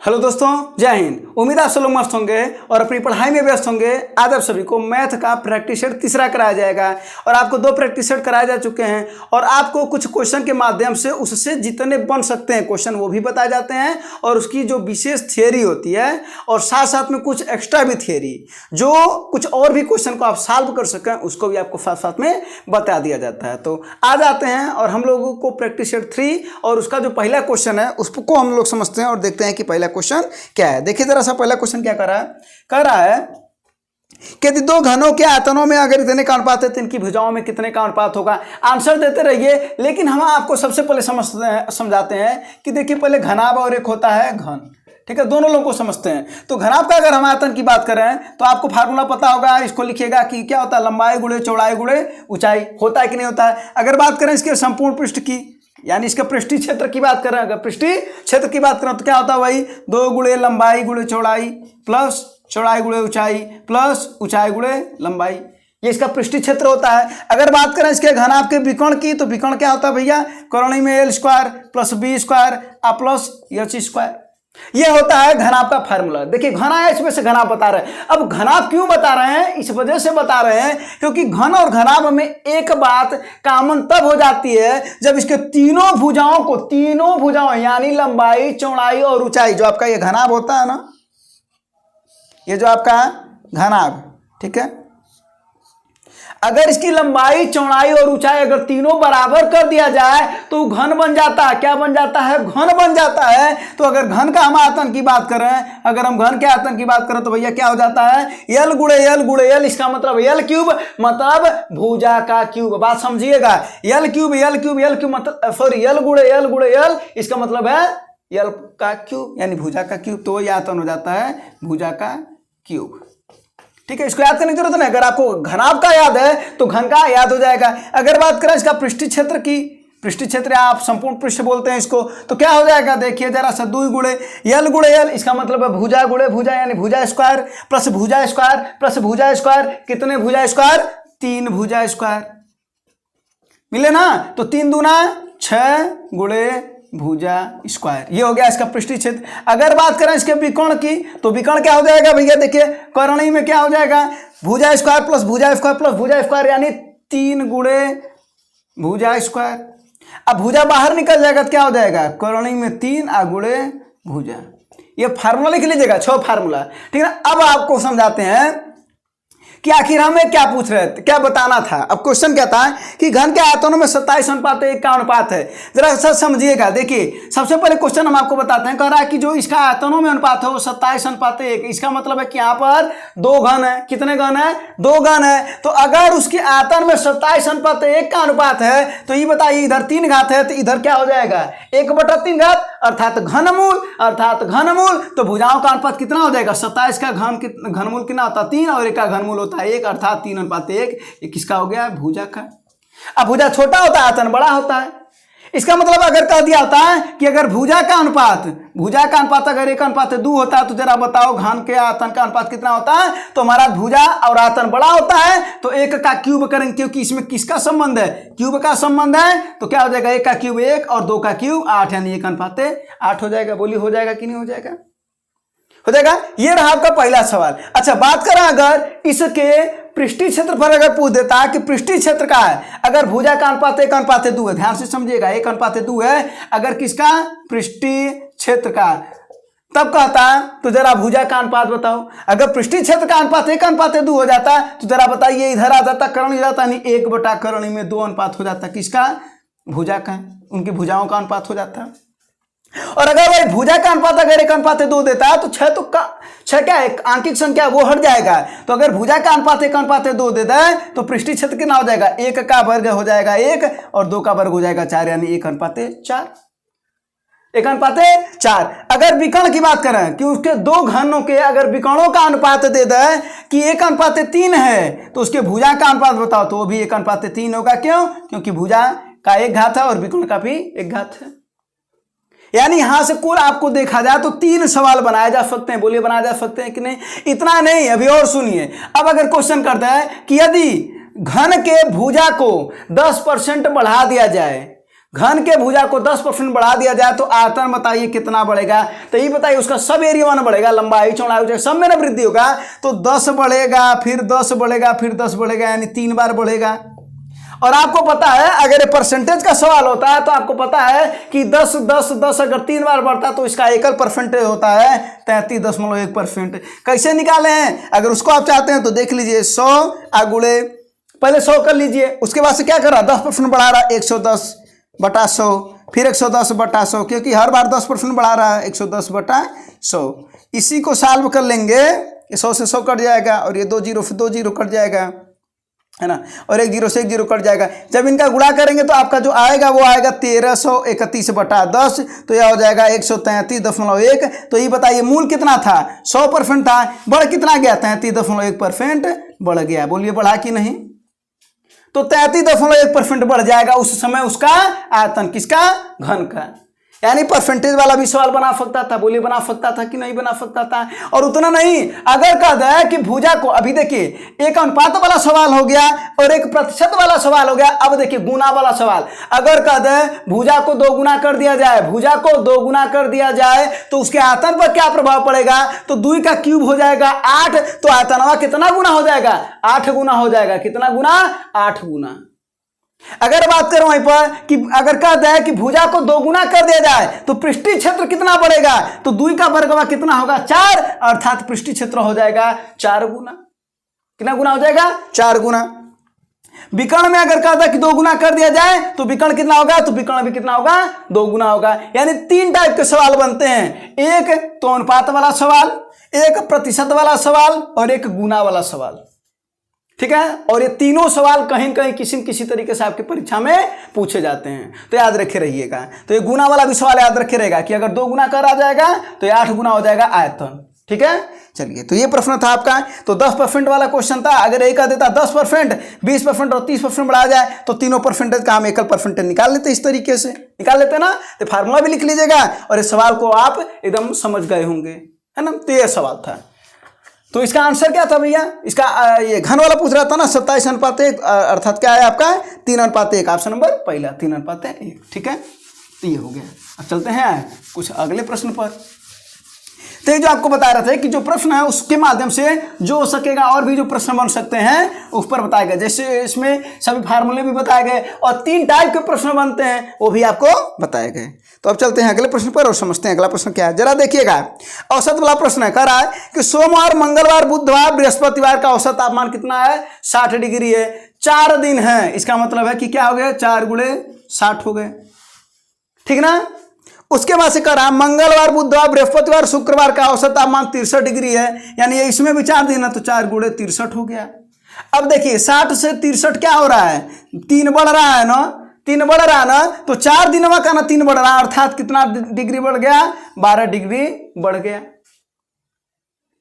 Hello दोस्तों, जय हिंद। उम्मीद आप सब लोग मस्त होंगे और अपनी पढ़ाई में व्यस्त होंगे। आज आप सभी को मैथ का प्रैक्टिस सेट तीसरा कराया जाएगा और आपको 2 प्रैक्टिस सेट कराए जा चुके हैं और आपको कुछ क्वेश्चन के माध्यम से उससे जितने बन सकते हैं क्वेश्चन वो भी बताए जाते हैं और उसकी जो विशेष थियरी होती है और साथ साथ में कुछ एक्स्ट्रा भी थियरी, जो कुछ और भी क्वेश्चन को आप सॉल्व कर सकें उसको भी आपको साथ साथ में बता दिया जाता है। तो आज आते हैं और हम लोगों को प्रैक्टिस सेट 3 और उसका जो पहला क्वेश्चन है उसको हम लोग समझते हैं और देखते हैं कि पहला क्वेश्चन क्या है। देखिए जरा सा पहला क्वेश्चन क्या कर रहा है कि यदि 2 घनों के आयतनों में अगर इतने का अनुपात है तो इनकी भुजाओं में कितने का अनुपात होगा। आंसर देते रहिए, लेकिन हम आपको सबसे पहले समझाते हैं कि देखिए पहले घनाभ और एक होता है घन। ठीक है, दोनों लोगों को समझते हैं। तो घनाभ का अगर हम आयतन की बात करें तो आपको फार्मूला पता होगा, इसको लिखिएगा कि क्या होता है, लंबाई गुणे चौड़ाई गुणे ऊंचाई। होता है कि नहीं होता है। अगर बात करें इसके संपूर्ण पृष्ठ की, यानी इसका पृष्ठीय क्षेत्र की बात करें, अगर पृष्ठीय क्षेत्र की बात करें तो क्या होता है भाई, 2 गुणे लंबाई गुणे चौड़ाई प्लस चौड़ाई गुणे ऊंचाई प्लस ऊंचाई गुणे लंबाई, ये इसका पृष्ठीय क्षेत्र होता है। अगर बात करें इसके घनाभ के विकर्ण की तो विकर्ण क्या होता है भैया, करोड़ी में l square plus b square plus h square. ये होता है घनाभ का फार्मूला। देखिए घना है, इसमें से घनाभ बता रहे हैं। अब घनाभ क्यों बता रहे हैं, इस वजह से बता रहे हैं क्योंकि घन और घनाभ में एक बात कॉमन तब हो जाती है जब इसके तीनों भुजाओं यानी लंबाई चौड़ाई और ऊंचाई, जो आपका ये घनाभ होता है ना, ये जो आपका घनाभ, ठीक है, अगर इसकी लंबाई चौड़ाई और ऊंचाई अगर तीनों बराबर कर दिया जाए तो घन बन जाता है। क्या बन जाता है, घन बन जाता है। तो अगर घन का हम आयतन की बात करें, अगर हम घन के आयतन की बात करें तो भैया क्या हो जाता है, यल गुणे यल, इसका मतलब यल क्यूब, मतलब भुजा का क्यूब। बात समझिएगा, यल क्यूब मतलब सॉरी यल गुणे यल, इसका मतलब है यल का क्यूब यानी भुजा का क्यूब। तो ये आयतन हो जाता है भुजा का क्यूब। ठीक है, इसको याद करने की जरूरत नहीं। अगर आपको घनाभ का याद है तो घन का याद हो जाएगा। अगर बात करें इसका पृष्ठीय क्षेत्र की, पृष्ठीय क्षेत्र आप संपूर्ण पृष्ठ बोलते हैं इसको, तो क्या हो जाएगा, देखिए जरा सा, 2 गुणे यल, इसका मतलब है भुजा गुणे भुजा यानी भुजा स्क्वायर प्लस भुजा स्क्वायर प्लस भुजा स्क्वायर। कितने भुजा स्क्वायर, 3 भुजा स्क्वायर मिले ना, तो 3 दूना 6 गुणे भुजा स्क्वायर। ये हो गया इसका पृष्ठीय क्षेत्र। अगर बात करें इसके विकर्ण की तो विकर्ण क्या हो जाएगा भैया, देखिए करोड़ी में क्या हो जाएगा, भुजा स्क्वायर प्लस भुजा स्क्वायर प्लस भुजा स्क्वायर यानी 3 गुणे भुजा स्क्वायर। अब भुजा बाहर निकल जाएगा तो क्या हो जाएगा, करोड़ी में 3 गुणे भुजा। ये फार्मूला लिख लीजिएगा, 6 फार्मूला। ठीक है, अब आपको समझाते हैं कि आखिर हमें क्या पूछ रहे थे, क्या बताना था। अब क्वेश्चन क्या था कि घन के आयतनों में 27:1 का अनुपात है। जरा सर समझिएगा। देखिए सबसे पहले क्वेश्चन हम आपको बताते हैं, कह रहा है कि जो इसका आयतनों में अनुपात है वो 27:1। इसका मतलब है कि यहाँ पर 2 घन है। कितने घन है, 2 घन है। तो अगर उसके आयतन में 27:1 का अनुपात है तो ये बताइए, इधर 3 घात है तो इधर क्या हो जाएगा, 1/3 घात अर्थात घनमूल। तो भुजाओं का अनुपात कितना हो जाएगा, 27 का घनमूल कितना होता है, 3 और 1 का घनमूल होता है 1 अर्थात 3:1। ये किसका हो गया, भुजा का। अब भुजा छोटा होता है, आयतन बड़ा होता है। इसका मतलब अगर कह दिया होता है कि अगर भुजा का अनुपात अगर 1:2 होता है तो जरा बताओ घन के आयतन का अनुपात कितना होता है। तो हमारा भुजा और आयतन बड़ा होता है तो 1 का क्यूब करेंगे, क्योंकि इसमें किसका संबंध है, क्यूब का संबंध है। तो क्या हो जाएगा, 1 का क्यूब 1 और 2 का क्यूब 8 यानी 1:8 हो जाएगा। बोली हो जाएगा कि नहीं हो जाएगा, हो जाएगा। ये रहा आपका पहला सवाल। अच्छा बात करें अगर इसके पृष्ठीय क्षेत्र पर अगर पूछ देता है कि पृष्ठीय क्षेत्र का है, अगर भुजा का अनुपात 1:2 है, ध्यान से समझिएगा 1:2 है अगर किसका, पृष्ठीय क्षेत्र का, तब कहता है तो जरा भुजा का अनुपात बताओ। अगर पृष्ठीय क्षेत्र का अनुपात 1:2 हो जाता है तो जरा बताइए, इधर आ जाता करण जाता नहीं, 1/करण में 2 अनुपात हो जाता, किसका, भुजा का, उनकी भुजाओं का अनुपात हो जाता है। और अगर भाई भुजा का अनुपात अगर 1:2 देता है तो 6 क्या है, आंकिक संख्या वो हट जाएगा। तो अगर भुजा का अनुपात 1:2 देता है तो पृष्ठीय क्षेत्र कितना हो जाएगा, 1 का वर्ग हो जाएगा 1 और 2 का वर्ग हो जाएगा 4 यानी 1:4। 1:4। अगर विकर्ण की बात करें कि उसके 2 घनों के अगर विकर्णों का अनुपात दे दे कि 1:3 है तो उसके भुजा का अनुपात बताओ, तो वो भी 1:3 होगा। क्यों, क्योंकि भुजा का 1 घात है और विकर्ण का भी 1 घात है। यानी यहां से कुल आपको देखा जाए तो 3 सवाल बनाए जा सकते हैं। बोलिए बनाए जा सकते हैं कि नहीं। इतना नहीं, अभी और सुनिए। अब अगर क्वेश्चन करता है कि यदि घन के भुजा को 10% बढ़ा दिया जाए घन के भुजा को 10% बढ़ा दिया जाए तो आयतन बताइए कितना बढ़ेगा। तो ये बताइए उसका सब एरिया वन बढ़ेगा, लंबाई चौड़ाई सब में ना वृद्धि होगा। तो 10 बढ़ेगा, फिर 10 बढ़ेगा, फिर 10 बढ़ेगा, यानी 3 बार बढ़ेगा। और आपको पता है अगर ये परसेंटेज का सवाल होता है तो आपको पता है कि 10 10 10 अगर 3 बार बढ़ता है तो इसका एकल परसेंटेज होता है 33.1%। कैसे निकाले हैं, अगर उसको आप चाहते हैं तो देख लीजिए 100 गुणे, पहले 100 कर लीजिए, उसके बाद से क्या कर रहा है 10% बढ़ा रहा है 110/100, फिर 110/100, क्योंकि हर बार 10% बढ़ा रहा है 110/100। इसी को सॉल्व कर लेंगे, 100 से 100 कट जाएगा और ये 2 जीरो फिर 2 जीरो कट जाएगा, है ना, और 1 जीरो से 1 जीरो कट जाएगा। जब इनका गुणा करेंगे तो आपका जो आएगा वो आएगा 1331/10, तो यह हो जाएगा 133.1। तो ये बताइए मूल कितना था, 100% था, बढ़ कितना गया 33.1% बढ़ गया। बोलिए बढ़ा कि नहीं। तो 33.1% बढ़ जाएगा उस समय उसका आयतन, किसका, घन का। यानी परसेंटेज वाला भी सवाल बना सकता था। बोलिए बना सकता था कि नहीं बना सकता था। और उतना नहीं, अगर कह दे कि भुजा को, अभी देखिए एक अनुपात वाला सवाल हो गया और एक प्रतिशत वाला सवाल हो गया। अब देखिए गुना वाला सवाल, अगर कह दे भुजा को 2 गुना कर दिया जाए, भुजा को 2 गुना कर दिया जाए तो उसके आयतन पर क्या प्रभाव पड़ेगा। तो 2 का क्यूब हो जाएगा 8, तो आयतनवा कितना गुना हो जाएगा, 8 गुना हो जाएगा। कितना गुना, 8 गुना। अगर बात करें वहीं पर कि अगर कहते हैं कि भुजा को 2 गुना कर दिया जाए तो पृष्ठीय क्षेत्र कितना बढ़ेगा, तो 2 का वर्गवा कितना होगा 4, अर्थात पृष्ठीय क्षेत्र हो जाएगा 4 गुना। कितना गुना हो जाएगा, 4 गुना। विकर्ण में अगर कहता है कि 2 गुना कर दिया जाए तो विकर्ण कितना होगा, तो विकर्ण भी कितना होगा, 2 गुना होगा। यानी 3 टाइप के सवाल बनते हैं, एक तो अनुपात वाला सवाल, एक प्रतिशत वाला सवाल और एक गुना वाला सवाल। ठीक है, और ये तीनों सवाल कहीं कहीं किसी न किसी तरीके से आपकी परीक्षा में पूछे जाते हैं, तो याद रखे रहिएगा। तो ये गुना वाला भी सवाल याद रखे रहेगा कि अगर 2 गुना कर आ जाएगा तो ये 8 गुना हो जाएगा आयतन। ठीक है, चलिए, तो ये प्रश्न था आपका। तो 10% वाला क्वेश्चन था। अगर एक कह देता 10%, 20% और 30% बढ़ा जाए तो तीनों परसेंटेज का हम एकल परसेंटेज निकाल लेते, इस तरीके से निकाल लेते ना। तो फार्मूला भी लिख लीजिएगा और इस सवाल को आप एकदम समझ गए होंगे, है ना। तो ये सवाल था। तो इसका आंसर क्या था भैया, इसका ये घन वाला पूछ रहा था ना, 27:1, अर्थात क्या है आपका 3:1। ऑप्शन नंबर पहला 3:1। ठीक है, तो ये हो गया। अब चलते हैं कुछ अगले प्रश्न पर। तो ये जो आपको बता रहे थे कि जो प्रश्न है उसके माध्यम से जो हो सकेगा और भी जो प्रश्न बन सकते हैं उस पर बताया गया। जैसे इसमें सभी फार्मूले भी बताए गए और 3 टाइप के प्रश्न बनते हैं वो भी आपको बताए गए। तो अब चलते हैं अगले प्रश्न पर और समझते हैं अगला प्रश्न क्या है। जरा देखिएगा, औसत वाला प्रश्न है। कह रहा है कि सोमवार, मंगलवार, बुधवार, बृहस्पतिवार का औसत तापमान कितना है, 60 डिग्री है। 4 दिन है, इसका मतलब है कि क्या हो गया, 4 गुणे 60 हो गए। ठीक ना। उसके बाद से कह रहा है मंगलवार, बुधवार, बृहस्पतिवार, शुक्रवार का औसत तापमान 63 डिग्री है, यानी इसमें भी 4 दिन है तो 4 गुणे 63 हो गया। अब देखिए 60 से 63 क्या हो रहा है, 3 बढ़ रहा है ना, 3 बढ़ रहा है ना, तो 4 दिनों का ना 3 बढ़ रहा है, अर्थात कितना डिग्री बढ़ गया, 12 डिग्री बढ़ गया,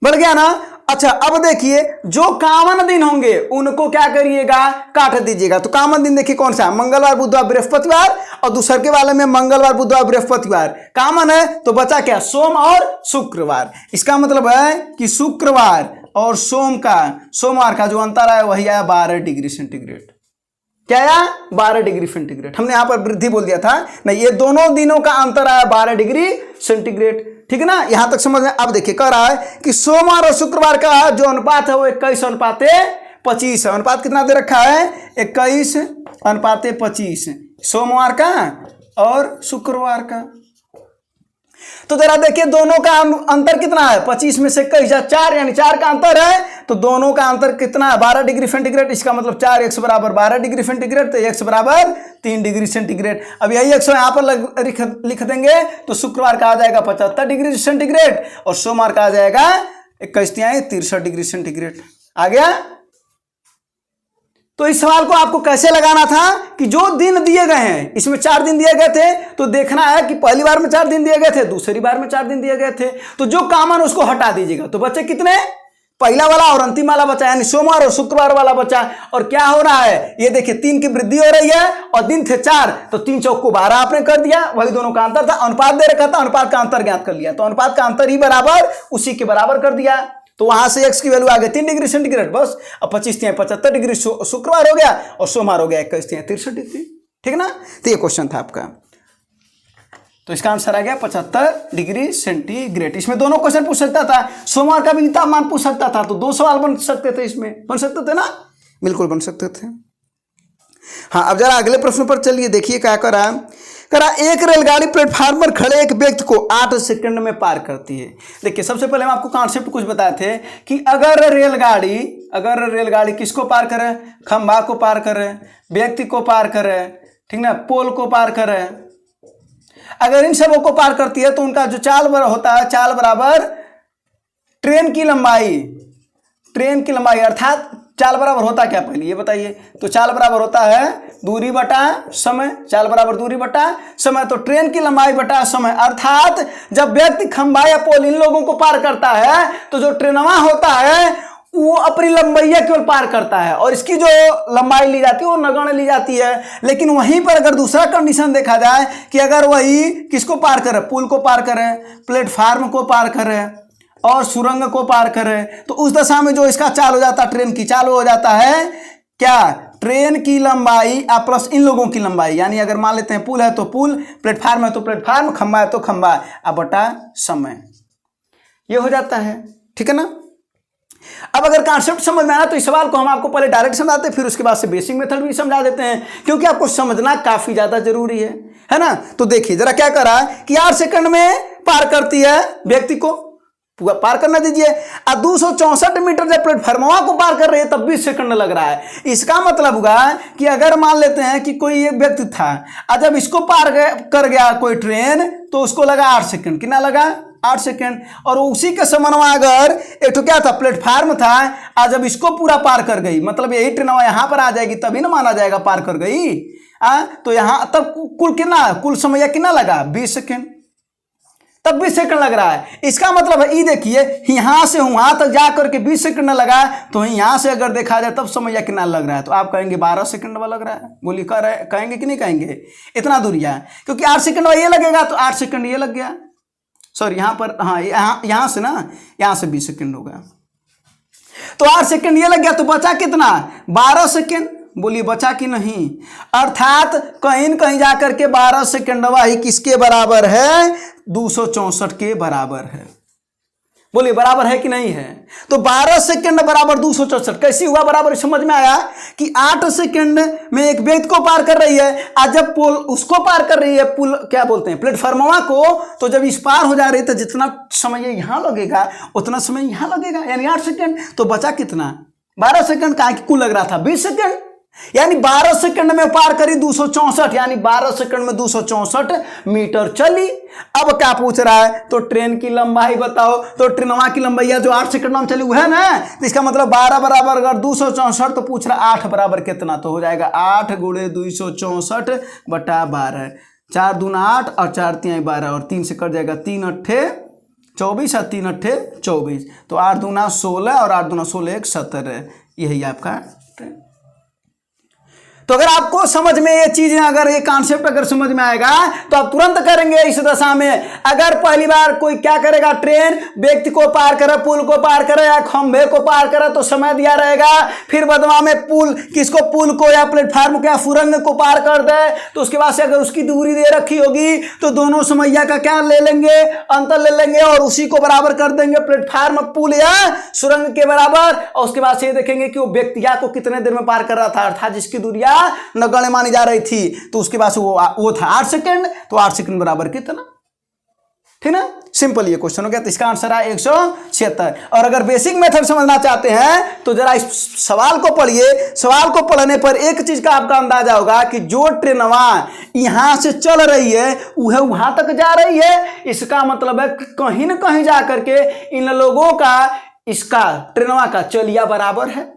बढ़ गया ना। अच्छा, अब देखिए जो कामन दिन होंगे उनको क्या करिएगा, काट दीजिएगा। तो कामन दिन देखिए कौन सा, मंगलवार, बुधवार, बृहस्पतिवार, और दूसरे के वाले में मंगलवार, बुधवार, बृहस्पतिवार कामन है, तो बचा क्या, सोम और शुक्रवार। इसका मतलब है कि शुक्रवार और सोमवार का जो अंतर है वही आया 12 डिग्री सेंटीग्रेड। क्या आया, 12 डिग्री सेंटीग्रेड। हमने यहां पर वृद्धि बोल दिया था, नहीं, ये दोनों दिनों का अंतर आया 12 डिग्री सेंटीग्रेड। ठीक है ना, यहां तक समझ में। अब देखिए कह रहा है कि सोमवार और शुक्रवार का जो अनुपात है वो 21:25 है। अनुपात कितना दे रखा है, 21:25 सोमवार का और शुक्रवार का। तो जरा देखिए दोनों का अंतर कितना है, 25 में से 21 4, यानी 4 का अंतर है, तो दोनों का अंतर कितना है, 12 डिग्री सेंटीग्रेड। इसका मतलब 4x बराबर 12 डिग्री सेंटीग्रेड, तो x बराबर 3 डिग्री सेंटीग्रेड। अब यही 100 यहाँ पर लिख देंगे तो शुक्रवार का आ जाएगा 75 डिग्री सेंटीग्रेड और सोमवार का आ जाएगा 63 डिग्री सेंटीग्रेड। आ गया। तो इस सवाल को आपको कैसे लगाना था कि जो दिन दिए गए हैं, इसमें 4 दिन दिए गए थे, तो देखना है कि पहली बार में 4 दिन दिए गए थे, दूसरी बार में 4 दिन दिए गए थे, तो जो कॉमन उसको हटा दीजिएगा। तो बच्चे कितने, पहला वाला और अंतिम वाला बचा, यानी सोमवार और शुक्रवार वाला बचा। और क्या हो रहा है, ये देखिए 3 की वृद्धि हो रही है और दिन थे 4, तो 3 चौक को 12 आपने कर दिया, वही दोनों का अंतर था। अनुपात दे रखा था, अनुपात का अंतर ज्ञात कर लिया, तो अनुपात का अंतर ही बराबर उसी के बराबर कर दिया। तो वहां से x की वैल्यू आ गई 3 डिग्री सेंटीग्रेड बस। अब 25 75 डिग्री शुक्रवार हो गया और सोमवार हो गया 21 63 डिग्री। ठीक ना। तो ये क्वेश्चन था आपका, तो इसका आंसर आ गया 75 डिग्री सेंटीग्रेड। इसमें दोनों क्वेश्चन पूछ सकता था, सोमवार का भी तापमान पूछ सकता था, तो 2 सवाल बन सकते थे, इसमें बन सकते थे ना, बिल्कुल बन सकते थे। हाँ, अब जरा अगले प्रश्न पर चलिए, देखिए क्या करा। एक रेलगाड़ी प्लेटफार्म पर खड़े एक व्यक्ति को 8 सेकंड में पार करती है। देखिए, सबसे पहले हम आपको कॉन्सेप्ट कुछ बताए थे कि अगर रेलगाड़ी किसको पार करे, खंभा को पार करे, व्यक्ति को पार करे, ठीक ना, पोल को पार करे, अगर इन सबों को पार करती है तो उनका जो चाल होता है, चाल बराबर ट्रेन की लंबाई, अर्थात चाल बराबर होता क्या, पहले ये बताइए। तो चाल बराबर होता है दूरी बटा समय, चाल बराबर दूरी बटा समय, तो ट्रेन की लंबाई बटा समय, अर्थात जब व्यक्ति खंभा या पोल इन लोगों को पार करता है तो जो ट्रेनवा होता है वो अपनी लंबाइया केवल पार करता है, और इसकी जो लंबाई ली जाती है वो नगण्य ली जाती है। लेकिन वहीं पर अगर दूसरा कंडीशन देखा जाए कि अगर वही किसको पार करे, पुल को पार करे, प्लेटफार्म को पार करे और सुरंग को पार करे, तो उस दशा में जो इसका चाल हो जाता है, ट्रेन की चाल हो जाता है क्या, ट्रेन की लंबाई प्लस इन लोगों की लंबाई, यानी अगर मान लेते हैं पुल है तो पुल, प्लेटफार्म है तो प्लेटफार्म, खंभा है तो खंभा, बटा समय, ये हो जाता है, ठीक है ना। अब अगर कॉन्सेप्ट समझ में आया तो इस सवाल को हम आपको पहले डायरेक्ट समझाते हैं, फिर उसके बाद से बेसिक मेथड भी समझा देते हैं, क्योंकि आपको समझना काफी ज्यादा जरूरी है ना। तो देखिए जरा क्या करा कि 8 सेकंड में पार करती है, व्यक्ति को पार करना दीजिए, 264 मीटर जब प्लेटफार्मवा को पार कर रही है तब 20 सेकंड लग रहा है। इसका मतलब हुआ कि अगर मान लेते हैं कि कोई एक व्यक्ति था और जब इसको पार कर गया कोई ट्रेन तो उसको लगा 8 सेकंड, कितना लगा 8 सेकंड, और उसी के समन्वय अगर एक तो क्या था, प्लेटफार्म था, आज जब इसको पूरा पार कर गई, मतलब यही ट्रेनवा यहां पर आ जाएगी तभी ना माना जाएगा पार कर गई, तो यहां तब कुल समय कितना लगा 20 सेकंड, तब 20 सेकंड लग रहा है। इसका मतलब है, ये देखिए यहां से वहां तक जाकर के 20 सेकंड लगा, तो यहां से अगर देखा जाए तब समय कितना लग रहा है, तो आप कहेंगे 12 सेकंड वाला लग रहा है, बोलिए कहेंगे कि नहीं कहेंगे, इतना दूरिया, क्योंकि 8 सेकंड ये लगेगा तो 8 सेकंड ये लग गया, सॉरी यहां पर, हाँ यहां से ना, यहां से 20 सेकंड होगा, तो 8 सेकंड ये लग गया, तो बचा कितना 12 सेकंड, बोलिए बचा कि नहीं, अर्थात कहीं न कहीं जाकर के 12 सेकंड वही किसके बराबर है, 264 के बराबर है, बोलिए बराबर है कि नहीं है। तो 12 सेकंड बराबर 264 कैसी हुआ बराबर, समझ में आया कि 8 सेकंड में एक व्यक्ति को पार कर रही है, आज जब पुल उसको पार कर रही है, पुल क्या बोलते हैं प्लेटफार्मवा को, तो जब इस पार हो जा रही है तो जितना समय यहां लगेगा उतना समय यहां लगेगा, यानी 8 सेकंड, तो बचा कितना 12 सेकंड, कहा कि कुल लग रहा था 20 सेकंड, यानी 12 सेकंड में पार करी 264, यानी 12 सेकंड में 264 मीटर चली। अब क्या पूछ रहा है, तो ट्रेन की लंबाई बताओ, तो ट्रेनवा की लंबाई जो 8 सेकंड में चली वो है ना, तो इसका मतलब 12 बराबर अगर 264, तो पूछ रहा 8 बराबर कितना, तो हो जाएगा 8 गुणे 264 बटा 12, 4 दूना 8 और 4 तिहाई 12, और 3 से कट जाएगा 3 अट्ठे 24 और 3 अट्ठे 24, तो 8 दूना 16 और 8 दूना 16 1 17, यही आपका ट्रेन। तो अगर आपको समझ में ये चीजें, अगर ये कॉन्सेप्ट अगर समझ में आएगा तो आप तुरंत करेंगे इस दशा में। अगर पहली बार कोई क्या करेगा, ट्रेन व्यक्ति को पार करे, पुल को पार करे या खंभे को पार करे तो समय दिया रहेगा, फिर बदवा में पुल किसको, पुल को या प्लेटफार्म को या सुरंग को पार कर दे, तो उसके बाद से अगर उसकी दूरी दे रखी होगी तो दोनों समैया का क्या ले लेंगे, अंतर ले लेंगे और उसी को बराबर कर देंगे प्लेटफार्म पुल या सुरंग के बराबर, और उसके बाद से ये देखेंगे कि वो व्यक्तिया को कितने देर में पार कर रहा था, अर्थात जिसकी दूरिया नगण्य मानी जा रही थी, तो उसके बाद वो था 8 सेकंड, तो 8 सेकंड बराबर कितना, ठीक ना, सिंपल ये क्वेश्चन हो गया। तो इसका आंसर है 176। और अगर बेसिक मेथड समझना चाहते हैं तो जरा इस सवाल को पढ़िए, सवाल को पढ़ने पर एक चीज का आपका अंदाजा होगा कि जो ट्रेनवा यहां से चल रही है वह वहां तक जा रही है, इसका मतलब है कहीं ना कहीं जाकर के इन लोगों का इसका ट्रेनवा का चलिया बराबर है,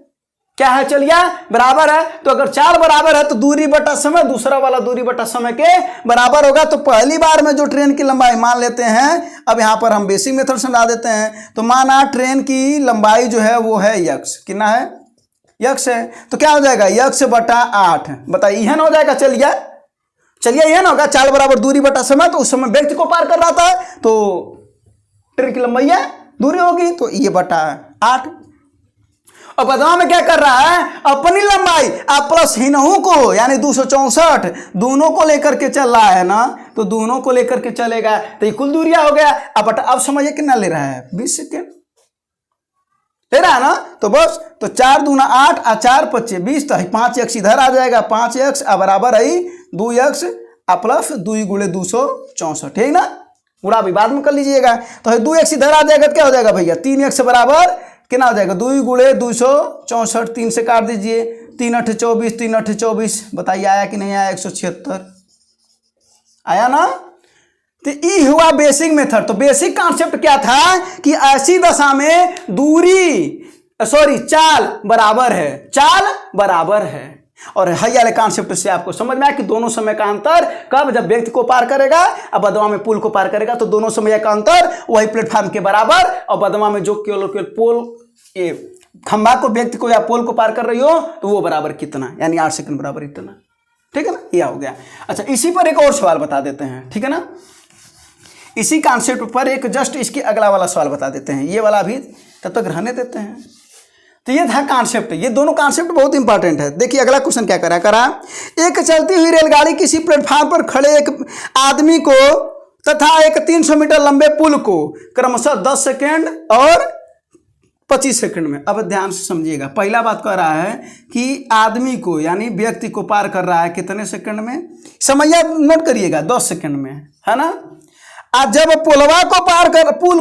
क्या है, चलिया बराबर है। तो अगर चाल बराबर है तो दूरी बटा समय दूसरा वाला दूरी बटा समय के बराबर होगा। तो पहली बार में जो ट्रेन की लंबाई मान लेते हैं, अब यहां पर हम बेसिक मेथड समझा देते हैं, तो माना ट्रेन की लंबाई जो है वो है यक्स, कितना है, यक्स है, तो क्या हो जाएगा यक्स बटा 8, बताइए यह हो जाएगा, चलिए यह ना होगा, चाल बराबर दूरी बटा समय, तो उस समय व्यक्ति को पार कर रहा था तो ट्रेन की लंबाई है दूरी होगी, तो ये बटा 8। और बदवा में क्या कर रहा है, अपनी लंबाई आप प्लस हिनहू को यानी 264 दोनों को लेकर के चल रहा है ना, तो दोनों को लेकर के चलेगा तो ये कुल दूरिया हो गया। अब समझिए कितना ले रहा है, 20 सेकेंड ले रहा है ना। तो बस तो 4 दूना 8 और 4 25 20, तो 5x इधर आ जाएगा, 5x बराबर है 2x प्लस 2 गुणे 264, ठीक ना। पूरा भी बाद में कर लीजिएगा। तो 2x इधर आ जाएगा तो क्या हो जाएगा भैया, 3x बराबर कितना हो जाएगा, 2 गुणे 264, 3 से काट दीजिए, 3 8 24, 3 8 24, बताइए आया कि नहीं आया, 176 आया ना। तो ये हुआ बेसिक मेथड। तो बेसिक कॉन्सेप्ट क्या था कि ऐसी दशा में चाल बराबर है, चाल बराबर है। और हाई वाले कॉन्सेप्ट से आपको समझ में आया कि दोनों समय का अंतर कब, जब व्यक्ति को पार करेगा और बदवा में पुल को पार करेगा, तो दोनों समय का अंतर वही प्लेटफॉर्म के बराबर, और बदवा में जो केवल पोल ये खंभा को व्यक्ति को या पोल को पार कर रही हो तो वो बराबर कितना, यानी 8 सेकंड बराबर इतना, ठीक है ना। यह हो गया। अच्छा, इसी पर एक और सवाल बता देते हैं, ठीक है ना। इसी कॉन्सेप्ट पर एक जस्ट इसके अगला वाला सवाल बता देते हैं, ये वाला भी तब तक रहने देते हैं। तो ये था कॉन्सेप्ट, ये दोनों कॉन्सेप्ट बहुत इंपॉर्टेंट है। देखिए अगला क्वेश्चन क्या करा, एक चलती हुई रेलगाड़ी किसी प्लेटफॉर्म पर खड़े एक आदमी को तथा एक 300 मीटर लंबे पुल को क्रमशः 10 सेकेंड और 25 सेकंड में। अब ध्यान से समझिएगा, पहला बात कह रहा है कि आदमी को यानी व्यक्ति को पार कर रहा है कितने सेकंड में, समझिए नोट करिएगा, 10 सेकंड में, है ना। आज जब पुल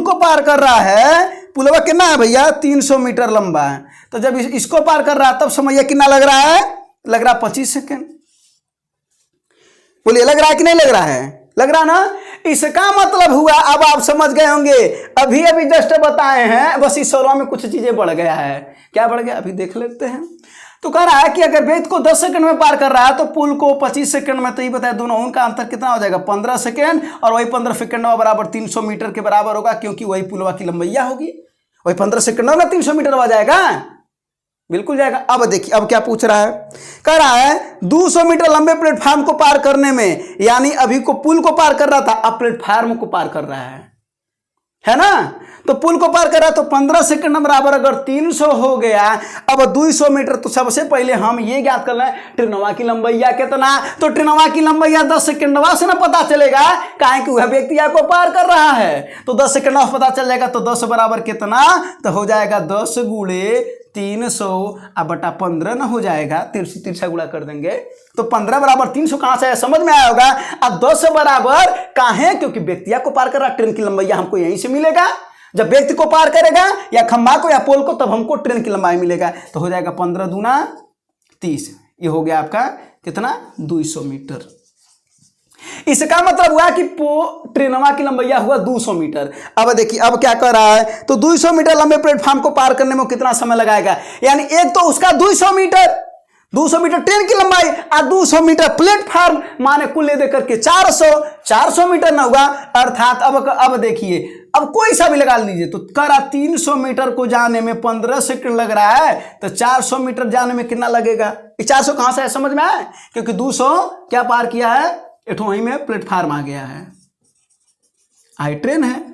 को पार कर रहा है, पुलवा कितना है भैया, 300 मीटर लंबा है, तो जब इसको पार कर रहा है तब समझिए कितना लग रहा है, लग रहा है 25 सेकंड। बोलिए लग रहा है कि नहीं लग रहा है, लग रहा ना। इसका मतलब हुआ, अब आप समझ गए होंगे, अभी जस्ट बताए हैं, बस इस सवाल में कुछ चीजें बढ़ गया है। क्या बढ़ गया अभी देख लेते हैं। तो कह रहा है कि अगर व्यक्ति को 10 सेकंड में पार कर रहा है तो पुल को 25 सेकंड में, तो ये बताया दोनों उनका अंतर कितना हो जाएगा, 15 सेकंड, और वही 15 सेकंड बराबर 300 मीटर के बराबर होगा, क्योंकि वही पुलवा की लंबाइया होगी, वही 15 सेकंड में 300 मीटर आ जाएगा, बिल्कुल जाएगा। अब देखिए अब क्या पूछ रहा है, कह रहा है 200 मीटर लंबे प्लेटफॉर्म को पार करने में, यानी अभी को पुल को पार कर रहा था, अब प्लेटफॉर्म को पार कर रहा है ना। तो पुल को पार कर रहा है तो 15 सेकंड बराबर अगर 300 हो गया, अब 200 मीटर, तो सबसे पहले हम ये ज्ञात कर लें ट्रेनवा की लंबाइया कितना। तो ट्रेनवा की लंबाइया 10 सेकंडवा से ना पता चलेगा, काहे कि वह व्यक्ति को पार कर रहा है, तो 10 सेकंड पता चल जाएगा। तो 10 बराबर कितना, तो हो जाएगा 10 गुणे 300 बटा 15 ना हो जाएगा, तिरछा गुणा कर देंगे तो 15 बराबर 300 कहां से आया, समझ में आया होगा। अब 10 बराबर काहे, क्योंकि व्यक्तिया को पार कर रहा, ट्रेन की लंबाई हमको यहीं से मिलेगा। जब व्यक्ति को पार करेगा या खंभा को या पोल को, तब हमको ट्रेन की लंबाई मिलेगा। तो हो जाएगा 15 दूना 30, ये हो गया आपका कितना, 200 मीटर। इसका मतलब हुआ कि ट्रेनवा की लंबाइया हुआ 200 मीटर। अब देखिए अब क्या कर रहा है, तो 200 मीटर लंबे प्लेटफॉर्म को पार करने में कितना समय लगाएगा, यानी एक तो उसका 200 मीटर ट्रेन की लंबाई और 200 मीटर प्लेटफॉर्म, माने कुल ले देकर के 400 मीटर ना हुआ। अर्थात अब देखिए, अब कोई सा भी लगा लीजिए, तो करा 300 मीटर को जाने में 15 सेकंड लग रहा है, तो 400 मीटर जाने में कितना लगेगा। 400 कहां से है समझ में आया, क्योंकि 200 क्या पार किया है, एठो वहीं में प्लेटफॉर्म आ गया है, आई ट्रेन है।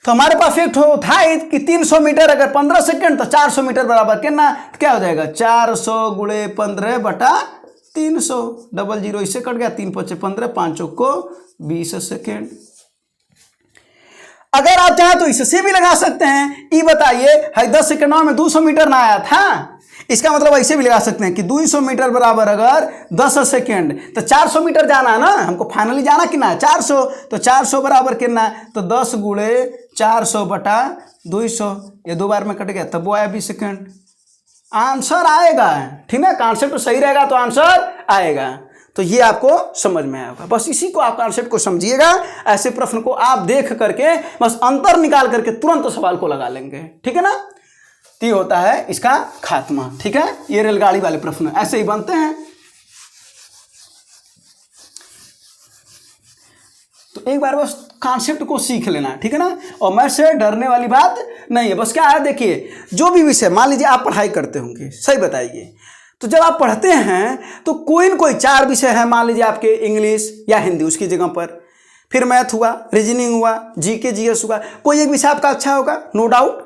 तो हमारे पास एक था कि 300 मीटर अगर 15 सेकंड, तो 400 मीटर बराबर कितना, तो क्या हो जाएगा 400 गुणे 15 बटा 300, डबल जीरो इससे कट गया, 3 5 15, 5 को 20 सेकेंड। अगर आप चाहें तो इससे भी लगा सकते हैं। ये बताइए 10 सेकंड में 200 मीटर ना आया था, इसका मतलब ऐसे भी लगा सकते हैं कि 200 मीटर बराबर अगर 10 सेकंड, तो 400 मीटर जाना है ना, हमको फाइनली जाना कितना है 400, तो 400 बराबर कितना, तो 10 गुणे 400 बटा 200, ये 2 बार में कट गया, तब वो आया 20 सेकंड। आंसर आएगा, ठीक है, कॉन्सेप्ट सही रहेगा तो आंसर आएगा। तो ये आपको समझ में आया होगा। बस इसी को आप कॉन्सेप्ट को समझिएगा, ऐसे प्रश्न को आप देख करके बस अंतर निकाल करके तुरंत सवाल को लगा लेंगे, ठीक है ना। तो ये होता है इसका खात्मा, ठीक है। ये रेलगाड़ी वाले प्रश्न ऐसे ही बनते हैं। तो एक बार बस कॉन्सेप्ट को सीख लेना, ठीक है ना, और मैं से डरने वाली बात नहीं है। बस क्या है, देखिए जो भी विषय मान लीजिए आप पढ़ाई करते होंगे, सही बताइए, तो जब आप पढ़ते हैं तो कोई न कोई 4 विषय है, मान लीजिए आपके इंग्लिश या हिंदी, उसकी जगह पर फिर मैथ हुआ, रीजनिंग हुआ, जीके जीएस हुआ, कोई एक विषय आपका अच्छा होगा, नो डाउट।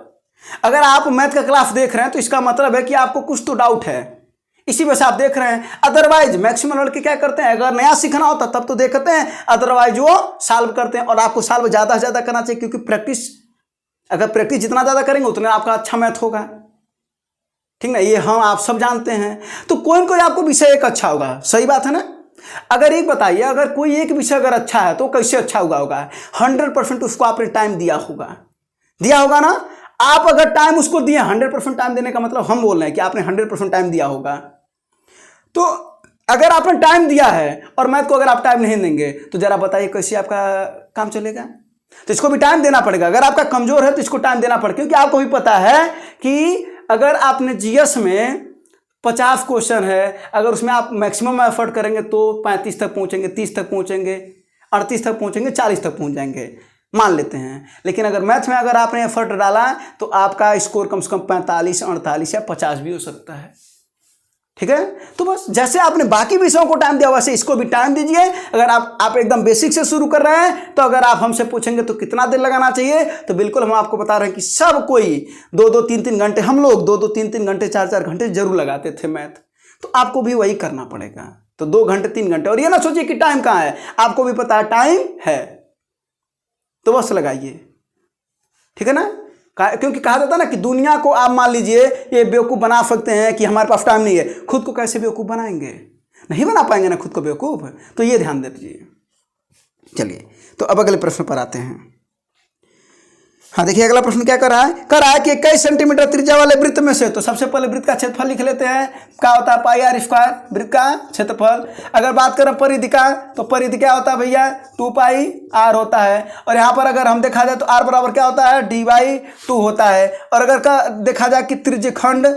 अगर आप मैथ का क्लास देख रहे हैं तो इसका मतलब है कि आपको कुछ तो डाउट है, इसी वजह से आप देख रहे हैं। अदरवाइज मैक्सिमम लड़के क्या करते हैं, अगर नया सीखना होता तब तो देखते हैं, अदरवाइज वो सॉल्व करते हैं। और आपको सॉल्व ज़्यादा से ज़्यादा करना चाहिए, क्योंकि प्रैक्टिस, अगर प्रैक्टिस जितना ज़्यादा करेंगे उतना आपका अच्छा मैथ होगा, ठीक ना। ये हम आप सब जानते हैं। तो कोई कोई आपको विषय एक अच्छा होगा, सही बात है ना। अगर एक बताइए, अगर कोई एक विषय अगर अच्छा है तो कैसे अच्छा हुआ होगा? 100% उसको आपने टाइम दिया होगा ना। आप अगर टाइम उसको दिए, 100% टाइम देने का मतलब हम बोल रहे हैं कि आपने 100% टाइम दिया होगा। तो अगर आपने टाइम दिया है और मैथ को अगर आप टाइम नहीं देंगे तो जरा बताइए कैसे आपका काम चलेगा। तो इसको भी टाइम देना पड़ेगा। अगर आपका कमजोर है तो इसको टाइम देना पड़ेगा, क्योंकि आपको भी पता है कि अगर आपने जीएस में 50 क्वेश्चन है, अगर उसमें आप मैक्सिमम एफर्ट करेंगे तो 35 तक पहुंचेंगे, 30 तक पहुंचेंगे, 38 तक पहुंचेंगे, 40 तक पहुंच जाएंगे, मान लेते हैं। लेकिन अगर मैथ में अगर आपने एफर्ट डाला तो आपका स्कोर कम से कम 45, 48 या 50 भी हो सकता है, ठीक है। तो बस जैसे आपने बाकी विषयों को टाइम दिया वैसे इसको भी टाइम दीजिए। अगर आप एकदम बेसिक से शुरू कर रहे हैं तो अगर आप हमसे पूछेंगे तो कितना देर लगाना चाहिए, तो बिल्कुल हम आपको बता रहे हैं कि सब कोई 2-2, 3-3 घंटे, हम लोग 2-2, 3-3 घंटे, 4-4 घंटे जरूर लगाते थे मैथ। तो आपको भी वही करना पड़ेगा। तो 2 घंटे 3 घंटे, और ये ना सोचिए कि टाइम कहाँ है, आपको भी पता है टाइम है, तो बस लगाइए, ठीक है ना। क्योंकि कहा जाता है ना कि दुनिया को आप मान लीजिए ये बेवकूफ़ बना सकते हैं कि हमारे पास टाइम नहीं है, खुद को कैसे बेवकूफ़ बनाएंगे? नहीं बना पाएंगे ना खुद को बेवकूफ़। तो ये ध्यान दे दीजिए। चलिए, तो अब अगले प्रश्न पर आते हैं। हाँ देखिए, अगला प्रश्न क्या कर रहा है कि 21 सेंटीमीटर त्रिज्या वाले वृत्त में से, तो सबसे पहले वृत्त का क्षेत्रफल लिख लेते हैं। क्या होता है? पाई आर स्क्वायर, वृत्त का क्षेत्रफल। अगर बात करें परिधि का, तो परिधि क्या होता है भैया? 2 पाई आर होता है। और यहाँ पर अगर हम देखा जाए तो आर बराबर क्या होता है? d/2 होता है। और अगर देखा जाए कि त्रिज्यखंड,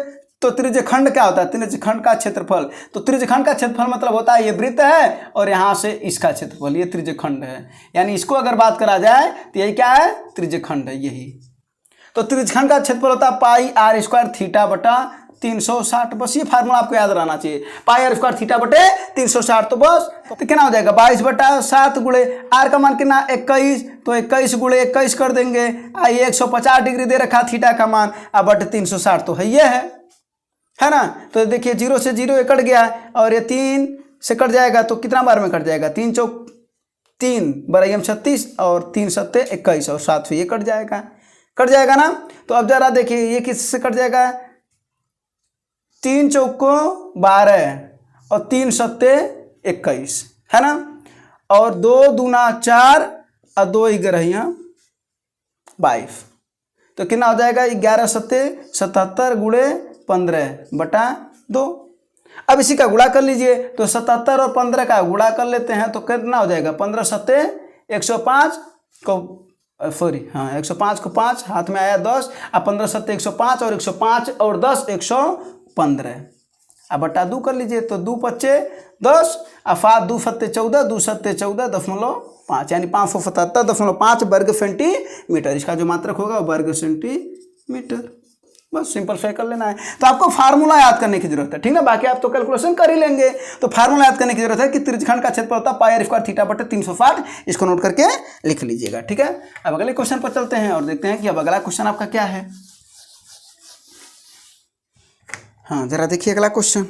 तो त्रिज्यखंड क्या होता है? त्रिज्यखंड का क्षेत्रफल। तो त्रिज्यखंड का क्षेत्रफल मतलब होता है ये वृत्त है और यहाँ से इसका क्षेत्रफल, ये त्रिज्यखंड है। यानी इसको अगर बात करा जाए तो यही क्या है? त्रिज्यखंड है यही। तो त्रिज्यखंड का क्षेत्रफल होता है पाई आर स्क्वायर थीटा बटा 360। बस ये फार्मूला आपको याद रहना चाहिए, पाई आर स्क्वायर थीटा बटे 360। तो बस तो कितना हो जाएगा? 22/7 गुणे आर का मान कितना? 21। तो 21 गुणे 21 कर देंगे। आइए 150 डिग्री दे रखा थीटा का मान, अब बटे 360 तो है ये है ना। तो देखिए 0 से 0 ये कट गया और ये 3 से कट जाएगा, तो कितना बार में कट जाएगा? 3 चौक 3 बराबर 36 और 3 सत्ते 21 और 7 से ये कट जाएगा ना। तो अब जरा देखिए ये किससे कट जाएगा? 3 चौको 12 और 3 सत्ते 21 है ना। और 2 दूना 4 और 2 11 22। तो कितना हो जाएगा? 11 सत्ते 77 गुणे 15/2। अब इसी का गुणा कर लीजिए। तो 77 और 15 का गुणा कर लेते हैं तो कितना हो जाएगा? 15 सत्ते 105 को 105 को 5 हाथ में आया 10, अब 15 सत्ते 105 और 105 और 10 115। अब बटा 2 कर लीजिए। तो 2 पच्चे 10 और 5 2 सत्ते 14, 2 सत्ते 14.5, यानी 577.5 वर्ग सेंटीमीटर। इसका जो मात्रक होगा वो वर्ग सेंटीमीटर। बस सिंपल से कर लेना है। तो आपको फार्मूला याद करने की जरूरत है, ठीक है। बाकी आप तो कैलकुलेशन कर ही लेंगे। तो फार्मूला याद करने की जरूरत है कि त्रिज्यखंड का क्षेत्रफल होता है पाई आर स्क्वायर थीटा बटे 360। इसको नोट करके लिख लीजिएगा, ठीक है। अब अगले क्वेश्चन पर चलते हैं और देखते हैं कि अब अगला क्वेश्चन आपका क्या है। हाँ जरा देखिए अगला क्वेश्चन।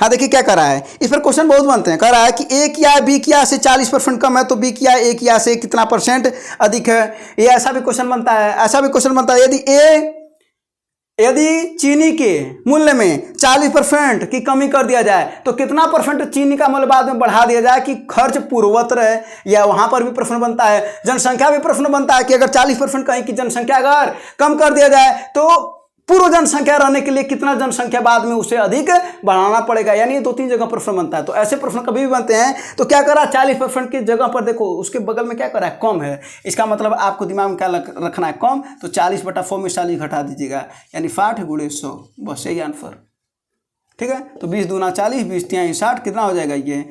हाँ देखिए क्या कर रहा है, इस पर क्वेश्चन बहुत बनते हैं। कह रहा है कि ए की आय बी की आय से 40% कम है तो बी की आय ए की आय से कितना % अधिक है। ये ऐसा भी क्वेश्चन बनता है, यदि चीनी के मूल्य में 40% की कमी कर दिया जाए तो कितना % चीनी का मूल्य बाद में बढ़ा दिया जाए कि खर्च पूर्ववत रहे। या वहां पर भी प्रश्न बनता है, जनसंख्या भी प्रश्न बनता है कि अगर 40% कहीं की जनसंख्या अगर कम कर दिया जाए तो पूर्व जनसंख्या रहने के लिए कितना जनसंख्या बाद में उसे अधिक बढ़ाना पड़ेगा। यानी 2-3 जगह प्रश्न बनता है। तो ऐसे प्रश्न कभी भी बनते हैं। तो क्या करा, 40% की जगह पर देखो उसके बगल में क्या करा है? कम है। इसका मतलब आपको दिमाग में क्या रखना है? कम। तो 40/100 में 40 घटा दीजिएगा, यानी 60 गुणे 100। बस यही आंसर, ठीक है। तो 20 दूना 40, 20 तिहाई 60, कितना हो जाएगा? ये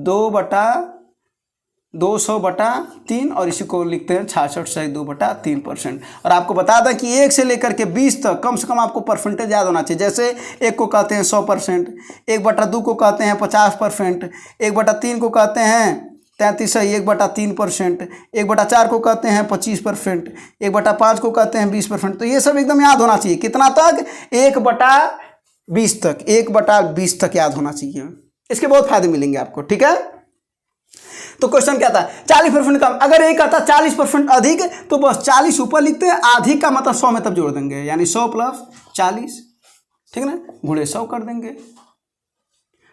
2/200/3 और इसी को लिखते हैं 66.2/3%। और आपको बता दें कि 1 से लेकर के 20 तक कम से कम आपको परसेंटेज याद होना चाहिए। जैसे 1 को कहते हैं 100%, 1/2 को कहते हैं 50%, 1/3 को कहते हैं 33 है 1/3%, 1/4 को कहते हैं 25%, 1/5 को कहते हैं 20%। तो ये सब एकदम याद होना चाहिए। कितना तक? 1/20 तक, 1/20 तक याद होना चाहिए। इसके बहुत फायदे मिलेंगे आपको, ठीक है। तो क्वेश्चन क्या था? 40% कम। अगर एक आता 40% अधिक तो बस 40 ऊपर लिखते हैं, अधिक का मतलब 100 में तब जोड़ देंगे, यानी 100 + 40, ठीक है ना, गुणे 100 कर देंगे।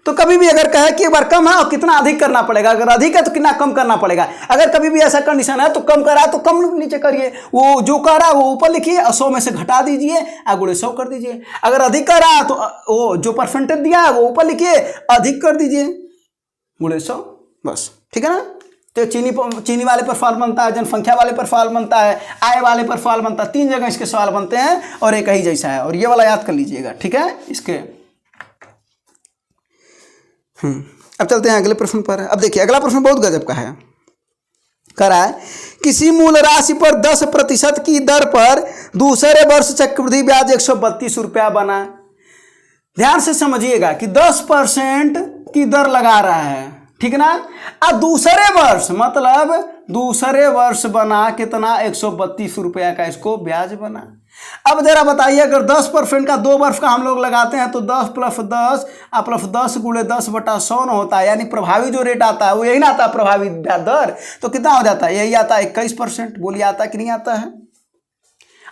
तो कभी भी अगर कहे कि एक बार कम है और कितना अधिक करना पड़ेगा, अगर अधिक है तो कितना कम करना पड़ेगा। अगर कभी भी ऐसा कंडीशन है तो कम करा है तो कम नीचे करिए, वो जो कर रहा है वो ऊपर लिखिए और 100 में से घटा दीजिए और गुणे 100 कर दीजिए। अगर अधिक कर रहा है तो वो जो परसेंटेज दिया है वो ऊपर लिखिए, अधिक कर दीजिए, गुणे 100, बस, ठीक है ना। तो चीनी वाले पर सवाल बनता है, जनसंख्या वाले पर सवाल बनता है, आय वाले पर सवाल बनता है, 3 जगह इसके सवाल बनते हैं और एक ही जैसा है। और ये वाला याद कर लीजिएगा, ठीक है। इसके अब चलते हैं अगले प्रश्न पर। अब देखिए अगला प्रश्न बहुत गजब का है। कह रहा है किसी मूल राशि पर 10% की दर पर दूसरे वर्ष चक्रवृद्धि ब्याज 132 रुपया बना। ध्यान से समझिएगा कि 10% की दर लगा रहा है, ठीक ना। अब दूसरे वर्ष मतलब दूसरे वर्ष बना कितना? 132 रुपया का इसको ब्याज बना। अब जरा बताइए, अगर 10% का 2 वर्ष का हम लोग लगाते हैं तो 10 + 10 + 10 × 10/100 न होता है, यानी प्रभावी जो रेट आता है वो यही ना आता है, प्रभावी ब्याज दर। तो कितना हो जाता है? यही आता है 21%। बोलिए आता है कि नहीं आता है?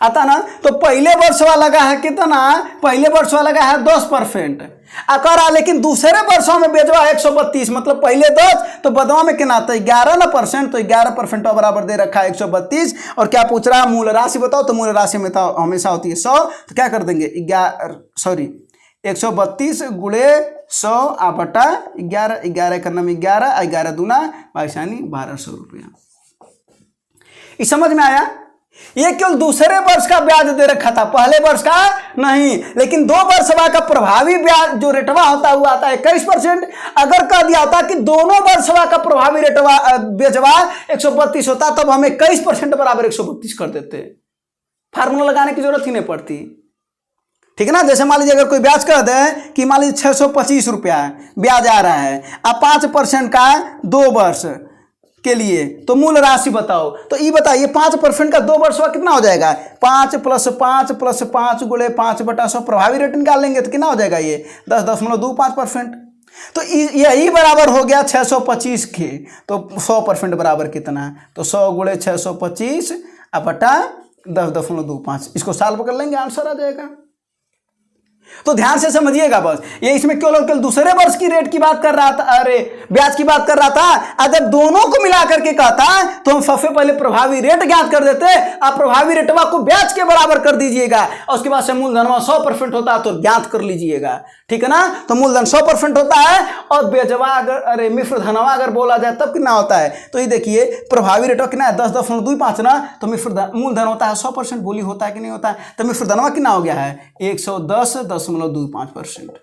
आता ना। तो पहले वर्ष वाला का है कितना? पहले वर्ष वाला का है 10%। अकर लेकिन दूसरे वर्षों में बेचवा 132, मतलब पहले 10 तो बदवा में कितना आता है? 11%। तो 11% बराबर दे रखा है 132। और क्या पूछ रहा है? मूल राशि बताओ। तो मूल राशि में तो हमेशा होती है 100। तो क्या कर देंगे? 132 गुणे 100 बटा 11, 11 करना में 11, 11 दूना 22 यानी 1200 रुपया। इस समझ में आया? ये केवल दूसरे वर्ष का ब्याज दे रखा था, पहले वर्ष का नहीं। लेकिन 2 वर्ष का प्रभावी ब्याज जो रेटवा होता है वो आता है 21%। अगर कह दिया होता कि दोनों वर्ष का प्रभावी रेटवा ब्याजवा 132 होता तब हम 21% बराबर 132 कर देते, फार्मूला लगाने की जरूरत ही नहीं पड़ती, ठीक है ना। जैसे मान लीजिए अगर कोई ब्याज कह दे कि मान लीजिए 625 रुपया ब्याज आ रहा है, अब 5% का 2 वर्ष के लिए, तो मूल राशि बताओ। तो ये बताइए 5% का 2 वर्ष का कितना हो जाएगा? 5 + 5 + 5 गुणे 5/100 प्रभावी रेट निकाल लेंगे तो कितना हो जाएगा? ये 10.25%। तो यही बराबर हो गया 625 के। तो 100% बराबर कितना? तो 100 गुणे 625 बटा 10.25। इसको सॉल्व कर लेंगे, आंसर आ जाएगा। तो ध्यान से समझिएगा बस। ये इसमें केवल दूसरे वर्ष की रेट की बात कर रहा था, अरे ब्याज की बात कर रहा था। अगर दोनों को मिला करके कहता तो हम सबसे पहले प्रभावी रेट ज्ञात कर देते। आप प्रभावी रेटवा को ब्याज के बराबर कर दीजिएगा और उसके बाद से मूलधनवा 100% होता है तो ज्ञात कर लीजिएगा, ठीक है ना। तो मूलधन 100% होता है और ब्याजवा अगर मिश्र धनवा अगर बोला जाए तब कितना होता है? तो ये देखिए प्रभावी रेटवा कितना है? 10.25 ना। तो मूलधन होता है 100%। बोली होता है कि नहीं होता है? तो मिश्र धनवा कितना हो गया है? 110.25%।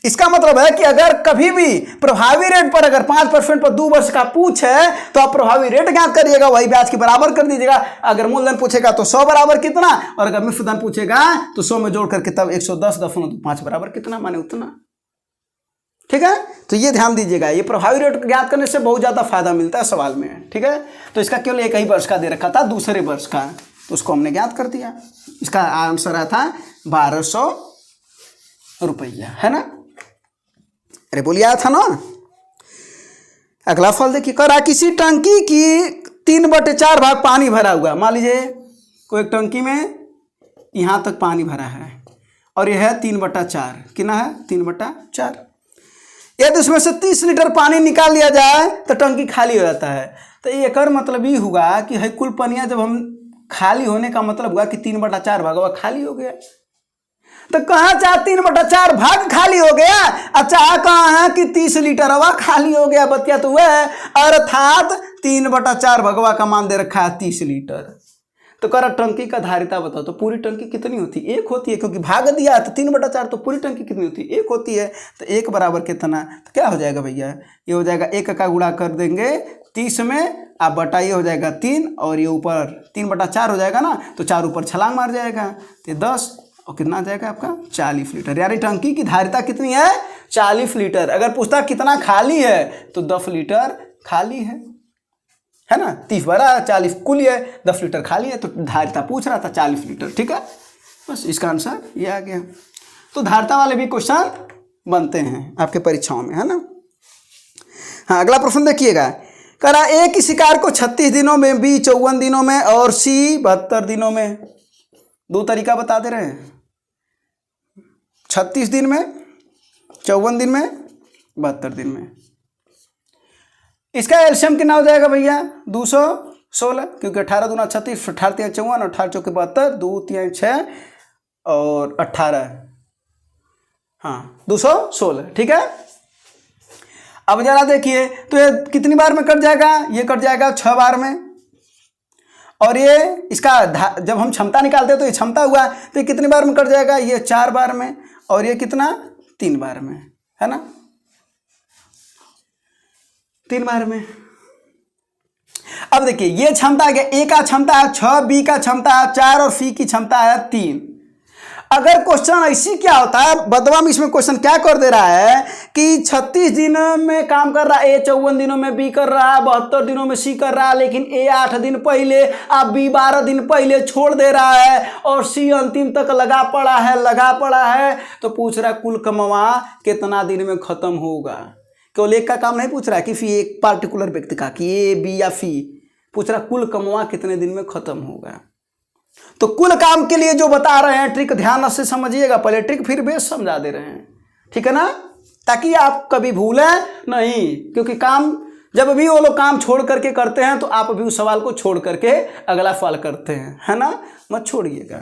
इसका मतलब है कि अगर कभी भी प्रभावी रेट पर अगर 5% पर 2 वर्ष का पूछे तो आप प्रभावी रेट ज्ञात करिएगा, वही ब्याज के बराबर कर दीजिएगा। अगर मूलधन पूछेगा तो 100 बराबर कितना, और अगर मिश्रधन पूछेगा तो 100 में जोड़ करके तब 110.25 बराबर कितना, माने उतना, ठीक है। तो ये ध्यान दीजिएगा, ये प्रभावी रेट ज्ञात करने से बहुत ज्यादा फायदा मिलता है सवाल में, ठीक है। तो इसका केवल एक ही वर्ष का दे रखा था, दूसरे वर्ष का, तो उसको हमने ज्ञात कर दिया। इसका आंसर आया था 1200 रुपया, है ना। अरे बोलिए आया था ना। अगला फल देखिए, कह रहा किसी टंकी की 3/4 भाग पानी भरा हुआ। मान लीजिए कोई टंकी में यहाँ तक पानी भरा है और यह है 3/4, कितना है? 3/4। यदि उसमें से 30 लीटर पानी निकाल लिया जाए तो टंकी खाली हो जाता है। तो एक मतलब ये हुआ कि है कुल पनिया जब हम खाली होने का मतलब हुआ कि 3/4 भाग खाली हो गया। तो कहाँ चाह 3/4 भाग खाली हो गया, अच्छा कहाँ है कि 30 लीटर हवा खाली हो गया। बतिया तो वह है, अर्थात 3/4 भगवा का मान दे रखा है 30 लीटर। तो कह रहा टंकी का धारिता बताओ। तो पूरी टंकी कितनी होती है? 1 होती है, क्योंकि भाग दिया है तो 3/4, तो पूरी टंकी कितनी होती है? 1 होती है। तो 1 बराबर कितना? तो क्या हो जाएगा भैया? ये हो जाएगा 1 का गुणा कर देंगे 30 में, आप बटा ये हो जाएगा 3 और ये ऊपर 3/4 हो जाएगा ना, तो 4 ऊपर छलांग मार जाएगा, तो 10 और कितना आ जाएगा आपका 40 लीटर, यानी टंकी की धारिता कितनी है 40 लीटर। अगर पूछता कितना खाली है तो 10 लीटर खाली है ना, 30 बड़ा 40 कुल है, 10 लीटर खाली है, तो धारिता पूछ रहा था 40 लीटर। ठीक है, बस इसका आंसर ये आ गया। तो धारिता वाले भी क्वेश्चन बनते हैं आपके परीक्षाओं में, है ना। हाँ, अगला प्रश्न देखिएगा, करा ए की शिकार को 36 दिनों में, बी 54 दिनों में और सी 72 दिनों में। दो तरीका बता दे रहे हैं, 36 दिन में, 54 दिन में, 72 दिन में। इसका एल्शियम कितना हो जाएगा भैया 216, क्योंकि 18 दूना 36, 18 3 54, 18 चौके 72, 2 3 6 और 18, हाँ 216। ठीक है, अब जरा देखिए तो ये कितनी बार में कट जाएगा, ये कट जाएगा 6 बार में, और ये इसका जब हम क्षमता निकालते हैं तो ये क्षमता हुआ, तो ये कितनी बार में कट जाएगा, ये 4 बार में, और ये कितना 3 बार में, है ना, 3 बार में। अब देखिए ये क्षमता आ गया, ए का क्षमता है 6, बी का क्षमता है 4 और सी की क्षमता है 3। अगर क्वेश्चन ऐसी क्या होता है, बदवा में इसमें क्वेश्चन क्या कर दे रहा है कि 36 दिन में काम कर रहा है ए, 54 दिनों में बी कर रहा है, 72 दिनों में सी कर रहा है, लेकिन ए 8 दिन पहले अब बी 12 दिन पहले छोड़ दे रहा है और सी अंतिम तक लगा पड़ा है, तो पूछ रहा है कुल कमवा कितना दिन में खत्म होगा। केवल एक का काम नहीं पूछ रहा है कि एक पार्टिकुलर व्यक्ति का कि ए बी या सी, पूछ रहा कुल कमवा कितने दिन में खत्म होगा। तो कुल काम के लिए जो बता रहे हैं ट्रिक ध्यान से समझिएगा, पहले ट्रिक फिर बेस समझा दे रहे हैं, ठीक है ना, ताकि आप कभी भूलें नहीं, क्योंकि काम जब भी वो लोग काम छोड़ करके करते हैं तो आप भी उस सवाल को छोड़ करके अगला सवाल करते हैं, है ना, मत छोड़िएगा।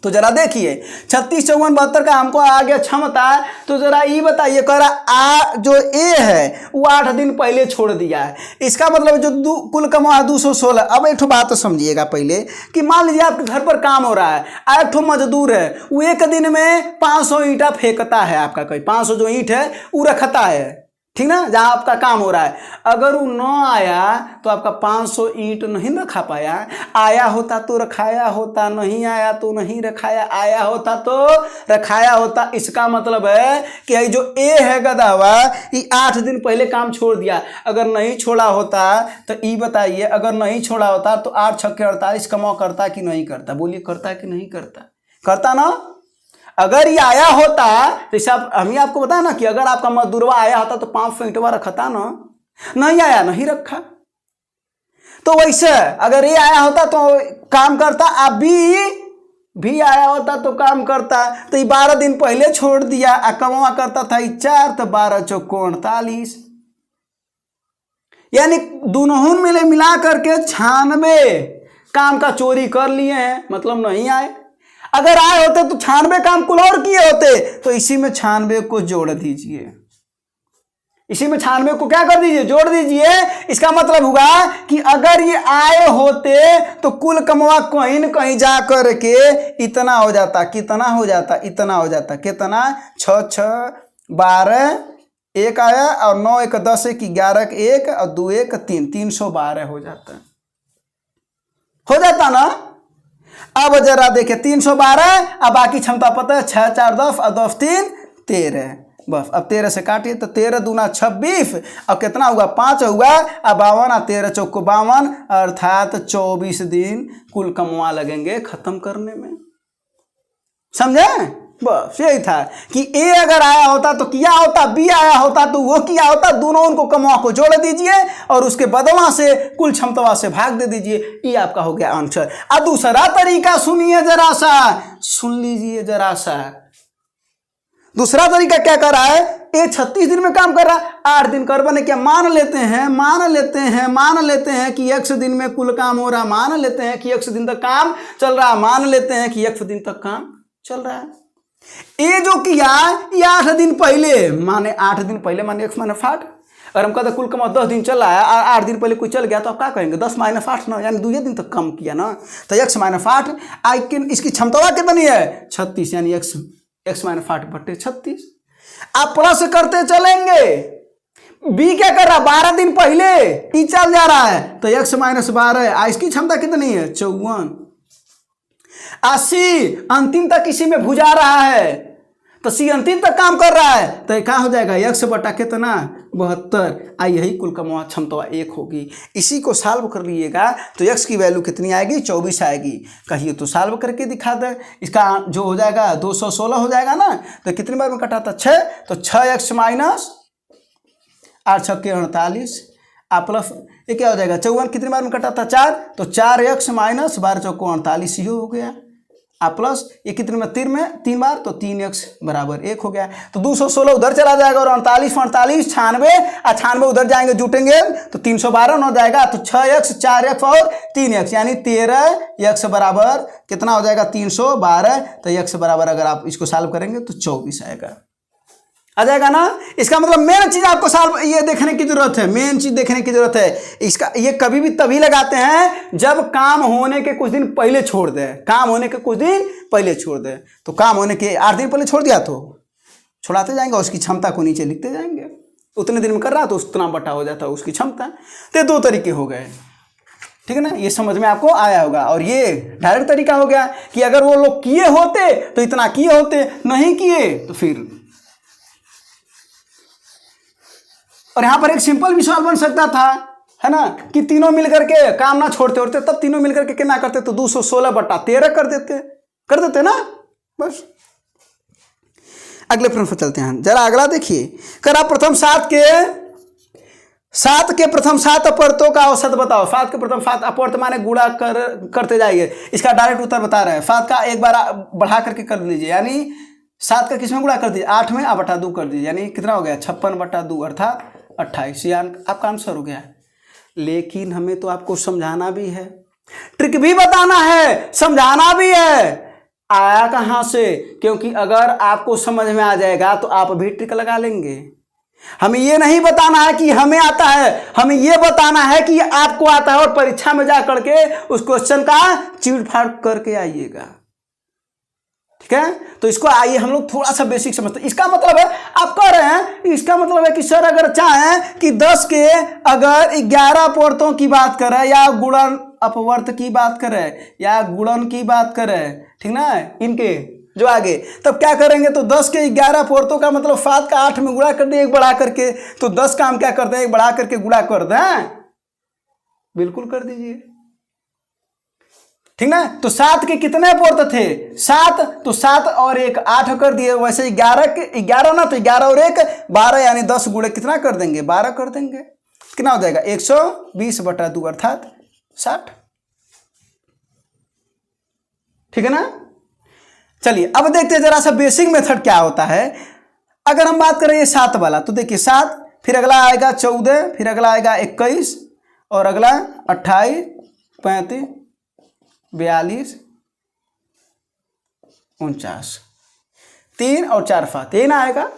तो जरा देखिए 36 54 72 का हमको आ गया क्षमता, तो जरा ये बताइए, कह रहा जो ए है वो 8 दिन पहले छोड़ दिया है, इसका मतलब जो कुल कमा 216। अब एक ठो बात तो समझिएगा पहले कि मान लीजिए आपके घर पर काम हो रहा है, एक ठो मजदूर है, वो एक दिन में 500 ईंटा फेंकता है, आपका कोई 500 जो ईंट है वो रखता है, ठीक ना, जहाँ आपका काम हो रहा है। अगर वो न आया तो आपका 500 ईंट नहीं रखा पाया, आया होता तो रखाया होता, नहीं आया तो नहीं रखाया, आया होता तो रखाया होता। इसका मतलब है कि जो ए है गदावा ये 8 दिन पहले काम छोड़ दिया, अगर नहीं छोड़ा होता तो ये बताइए, अगर नहीं छोड़ा होता तो 8 छक्के 48 कमा करता कि नहीं करता, बोलिए करता कि नहीं करता, करता ना। अगर ये आया होता, जैसे हम ही आपको बताया ना कि अगर आपका मजदूरवा आया होता तो 500 ईंटवा रखता ना, नहीं आया नहीं रखा। तो वैसे अगर ये आया होता तो काम करता, अब भी आया होता तो काम करता, तो ये 12 दिन पहले छोड़ दिया, कमा करता था 4 तो 12 चौको 48, यानी दोनों में मिला करके 96 काम का चोरी कर लिए हैं, मतलब नहीं आए। अगर आए होते तो 96 काम कुल और किए होते, तो इसी में 96 को जोड़ दीजिए, इसी में 96 को क्या कर दीजिए, जोड़ दीजिए। इसका मतलब हुआ कि अगर ये आए होते तो कुल कमवा कहीं न कहीं जा करके इतना हो जाता, कितना हो जाता, इतना हो जाता, कितना 6 6 12 1 आया और 9 1 10 1 11 1 और 2 1 3 312 हो जाता ना। अब जरा देखिए 312, अब बाकी क्षमता पता है 6 4 10 और 10 3 13, बस अब 13 से काटिए तो 13 दूना 26 और कितना हुआ 5 हुआ, अब 52 और 13 चौको 52, अर्थात 24 दिन कुल कमवा लगेंगे खत्म करने में, समझे। बस यही था कि ए अगर आया होता तो किया होता, बी आया होता तो वो किया होता, दोनों उनको कमवा को जोड़ दीजिए और उसके बदवा से कुल क्षमता से भाग दे दीजिए, ये आपका हो गया आंसर। अब दूसरा तरीका सुनिए जरा सा, सुन लीजिए जरा सा। दूसरा तरीका क्या कर रहा है, ए 36 दिन में काम कर रहा है, 8 दिन कर बने क्या, मान लेते हैं कि x दिन में कुल काम हो रहा, मान लेते हैं कि x दिन तक काम चल रहा, मान लेते हैं कि x दिन तक काम चल रहा है। ये जो किया ये 8 दिन पहले, माने 8 दिन पहले माने x माइनस 8, अगर हम कहते कुल कमा 10 दिन चल रहा है, 8 दिन पहले कोई चल गया तो आप क्या कहेंगे 10 माइनस 8 ना, यानी 2 दिन तक कम किया ना, तो x माइनस 8 इसकी क्षमता कितनी है 36, यानी x माइनस 8 बटे 36। आप प्लस करते चलेंगे, b क्या कर रहा 12 दिन पहले ई चल जा रहा है तो x माइनस 12, इसकी क्षमता कितनी है 54। 80 अंतिम तक इसी में भुजा रहा है, तो सी अंतिम तक काम कर रहा है, तो क्या हो जाएगा x बटा कितना 72। यही कुल कमा क्षमता 1 होगी। इसी को सॉल्व कर लीजिएगा तो x की वैल्यू कितनी आएगी 24 आएगी। कहिए तो सॉल्व करके दिखा दे। इसका जो हो जाएगा 216 हो जाएगा ना, तो कितनी बार में कटा था 6, तो 6x माइनस 8 छक्के 48 प्लस ये क्या हो जाएगा 54, कितनी बार में कटा था 4, तो 4x माइनस 12 चौको 48 ये हो गया। प्लस ये कितने में 3 बार, तो 3x बराबर 1 हो गया। तो 216 उधर चला जाएगा और 48 48 96 उधर जाएंगे जुटेंगे तो 312 हो जाएगा। तो 6x 4x और 3x यानी 13x बराबर कितना हो जाएगा 312। तो x बराबर अगर आप इसको सॉल्व करेंगे तो 24 आएगा, आ जाएगा ना। इसका मतलब मेन चीज आपको सॉल्व ये देखने की जरूरत है, मेन चीज देखने की जरूरत है। इसका ये कभी भी तभी लगाते हैं जब काम होने के कुछ दिन पहले छोड़ दे, काम होने के कुछ दिन पहले छोड़ दे। तो काम होने के 8 दिन पहले छोड़ दिया तो छोड़ाते जाएंगे, उसकी क्षमता को नीचे लिखते जाएंगे। उतने दिन में कर रहा तो उतना बटा हो जाता है उसकी क्षमता। तो 2 तरीके हो गए, ठीक है ना, ये समझ में आपको आया होगा। और ये डायरेक्ट तरीका हो गया कि अगर वो लोग किए होते तो इतना किए होते, नहीं किए तो फिर। और यहां पर एक सिंपल भी सवाल बन सकता था, है ना, कि तीनों मिलकर के काम ना छोड़ते होते, तब तीनों मिलकर के कितना करते, तो 216 बटा 13 कर देते ना, बस। अगले प्रश्न पर चलते हैं, जरा अगला देखिए। कर आप प्रथम 7 के प्रथम 7 अपवर्तों का औसत बताओ। 7 के प्रथम 7 अपवर्त माने गुणा करते जाइए। इसका डायरेक्ट उत्तर बता रहे हैं। 7 का एक बार बढ़ा करके कर लीजिए, यानी 7 का किस में गुणा कर दीजिए 8 में, आप बटा 2 कर दीजिए, यानी कितना हो गया 56 बटा 2 अर्थात 28। ये आपका आंसर हो गया। लेकिन हमें तो आपको समझाना भी है, ट्रिक भी बताना है, समझाना भी है। आया कहां से? क्योंकि अगर आपको समझ में आ जाएगा तो आप भी ट्रिक लगा लेंगे। हमें ये नहीं बताना है कि हमें आता है, हमें ये बताना है कि आपको आता है और परीक्षा में जा करके उस क्वेश्चन का चीड़ फाड़ करके आइएगा, ठीक है। तो इसको आइए हम लोग थोड़ा सा बेसिक समझते हैं। इसका मतलब है आप कह रहे हैं, इसका मतलब है कि सर अगर चाहें कि 10 के अगर 11 अपवर्तों की बात करें या गुणन अपवर्त की बात करें या गुणन की बात करें, ठीक ना, इनके जो आगे, तब क्या करेंगे, तो 10 के 11 अपवर्तों का मतलब 7 का 8 में गुणा कर दे, 1 बढ़ा करके। तो 10 का हम क्या करते हैं, 1 बढ़ा करके गुणा कर दें, बिल्कुल कर दीजिए, ठीक ना। तो 7 के कितने अपवर्त थे 7, तो 7 और 1 8 कर दिए। वैसे 11 ना, तो 11 और 1 12, यानी 10 गुणे कितना कर देंगे 12 कर देंगे। कितना हो जाएगा 120 बटा 2 अर्थात 60, ठीक है ना। चलिए अब देखते हैं जरा सा बेसिक मेथड क्या होता है। अगर हम बात करें ये 7 वाला, तो देखिए 7, फिर अगला आएगा 14, फिर अगला आएगा 21 और अगला 28 35 42 49, 3 और 4 3 आएगा।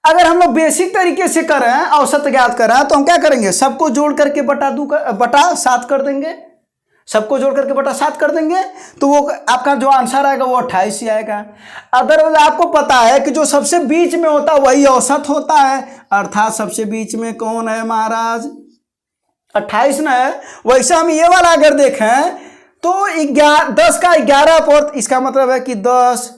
अगर हम लोग बेसिक तरीके से करें, औसत ज्ञात करें, तो हम क्या करेंगे, सबको जोड़ करके बटा 7 कर देंगे, सबको जोड़ करके बटा 7 कर देंगे, तो वो आपका जो आंसर आएगा वो 28 ही आएगा। अदरवाइज आपको पता है कि जो सबसे बीच में होता है वही औसत होता है, अर्थात सबसे बीच में कौन है महाराज 28 ना है। वैसे हम ये वाला अगर देखें तो 10 का 11 अपवर्त, इसका मतलब है कि 10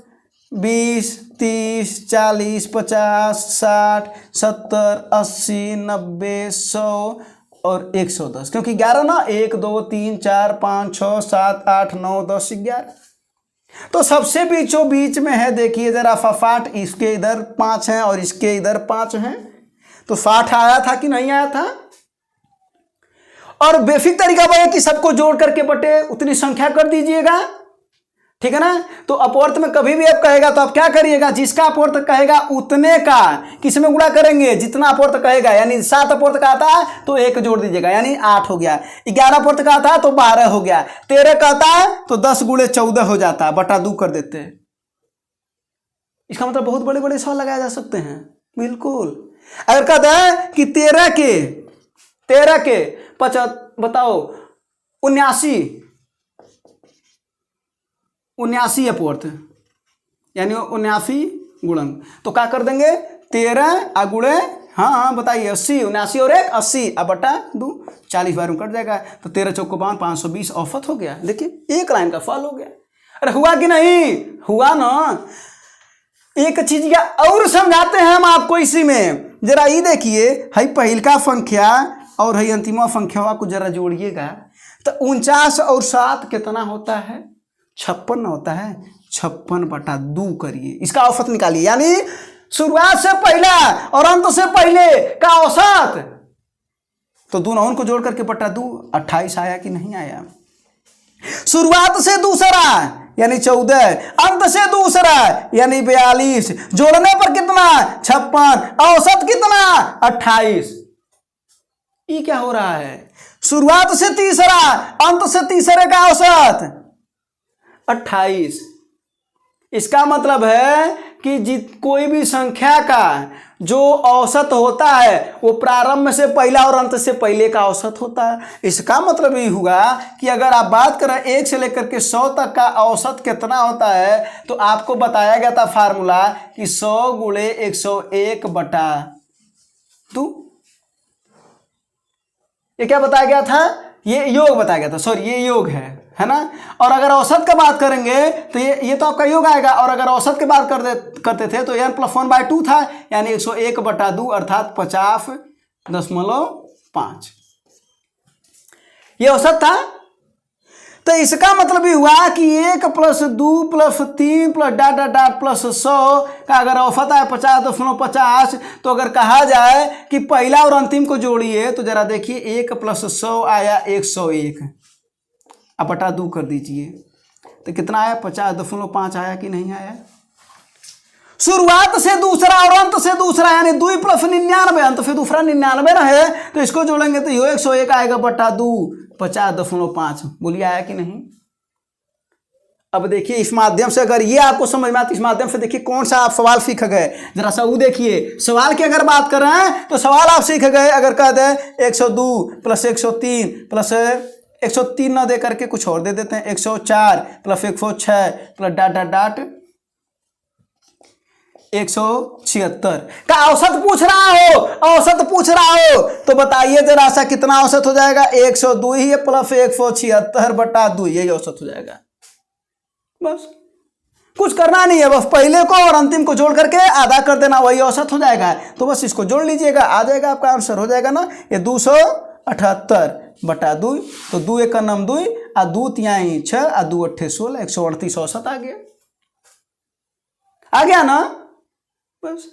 20 30 40 50 60 70 80 90 100 और 110, क्योंकि 11 ना 1 2 3 4 5 6 7 8 9 10 11, तो सबसे बीचों बीच में है। देखिए जरा फफाट, इसके इधर 5 हैं और इसके इधर 5 हैं, तो 60 आया था कि नहीं आया था। और बेसिक तरीका वह है कि सबको जोड़ करके बटे उतनी संख्या कर दीजिएगा, ठीक है ना। तो अपवर्त में कभी भी आप कहेगा तो आप क्या करिएगा, जिसका अपवर्त कहेगा उतने का किस में गुणा करेंगे, जितना अपवर्त कहेगा। यानी 7 अपवर्त का आता है तो 1 जोड़ दीजिएगा, यानी 8 हो गया। 11 अपवर्त का आता है तो 12 हो गया। 13 का आता है तो 10 गुणे 14 हो जाता है, बटा 2 कर देते हैं। इसका मतलब बहुत बड़े बड़े सवाल लगाए जा सकते हैं, बिल्कुल। अगर कहता है कि 13 के 50 बताओ 79 अपवर्त, यानी 79 गुणन, तो क्या कर देंगे 13 गुणे हाँ हाँ बताइए, 80, 79 और 1 80, अब बटा 2 40 बार में कट जाएगा, तो 13 चौको 52 520 औसत हो गया। देखिए एक लाइन का फल हो गया। अरे हुआ कि नहीं? हुआ ना। एक चीज या और समझाते हैं हम आपको इसी में, जरा ये देखिए, हई पहिलका संख्या और हई अंतिमा संख्या को जरा जोड़िएगा, तो 49 और 7 कितना होता है? 56 होता है। 56/2 करिए, इसका औसत निकालिए, यानी शुरुआत से पहला और अंत से पहले का औसत। तो दोनों को जोड़ करके बटा 2, 28 आया कि नहीं आया? शुरुआत से दूसरा यानी 14, अंत से दूसरा यानी 42, जोड़ने पर कितना? 56, औसत कितना? 28। ये क्या हो रहा है? शुरुआत से तीसरा, अंत से तीसरे का औसत 28। इसका मतलब है कि कोई भी संख्या का जो औसत होता है वो प्रारंभ से पहला और अंत से पहले का औसत होता है। इसका मतलब ये हुआ कि अगर आप बात करें 1 से लेकर के 100 तक का औसत कितना होता है, तो आपको बताया गया था फार्मूला कि 100 गुणे 101/2। ये क्या बताया गया था? ये योग बताया गया था, सॉरी ये योग है ना। और अगर औसत का बात करेंगे तो ये तो आपका योग आएगा, और अगर औसत की बात करते थे तो n+1/2 था, यानी 101/2 अर्थात 50.5। ये औसत था। तो इसका मतलब ये हुआ कि 1 + 2 + 3 + +100 का अगर औसत आए 50.50, तो अगर कहा जाए कि पहला और अंतिम को जोड़िए तो जरा देखिए 1 + 100 आया 101, अब बटा 2 कर दीजिए, तो कितना आया? 50.5 आया कि नहीं आया? शुरुआत से दूसरा और अंत से दूसरा यानी 2 + 99, अंत से दूसरा 99 ना है, तो इसको जोड़ेंगे तो ये 101 आएगा बटा 2, 50.5। बोलिए आया कि नहीं? अब देखिए इस माध्यम से अगर ये आपको समझ में आता, इस माध्यम से देखिए कौन सा आप सवाल सीख गए, जरा सा वो देखिए। सवाल की अगर बात कर रहे हैं तो सवाल आप सीख गए, अगर कह दे 102 + 103 + 103 ना दे करके कुछ और दे देते हैं, 104 + 106 + ... 176 का औसत पूछ रहा हो, औसत पूछ रहा हो, तो बताइए जरा सा कितना औसत हो जाएगा? 102 ही है + 176/2, यही औसत हो जाएगा। बस कुछ करना नहीं है, बस पहले को और अंतिम को जोड़ करके आधा कर देना, वही औसत हो जाएगा। तो बस इसको जोड़ लीजिएगा, आ जाएगा आपका आंसर, हो जाएगा ना। ये 278/2, तो 2 × 2 आ 2 × 3 6 आ 2 × 8 16, 138 औसत आ गया। आ गया ना? बस।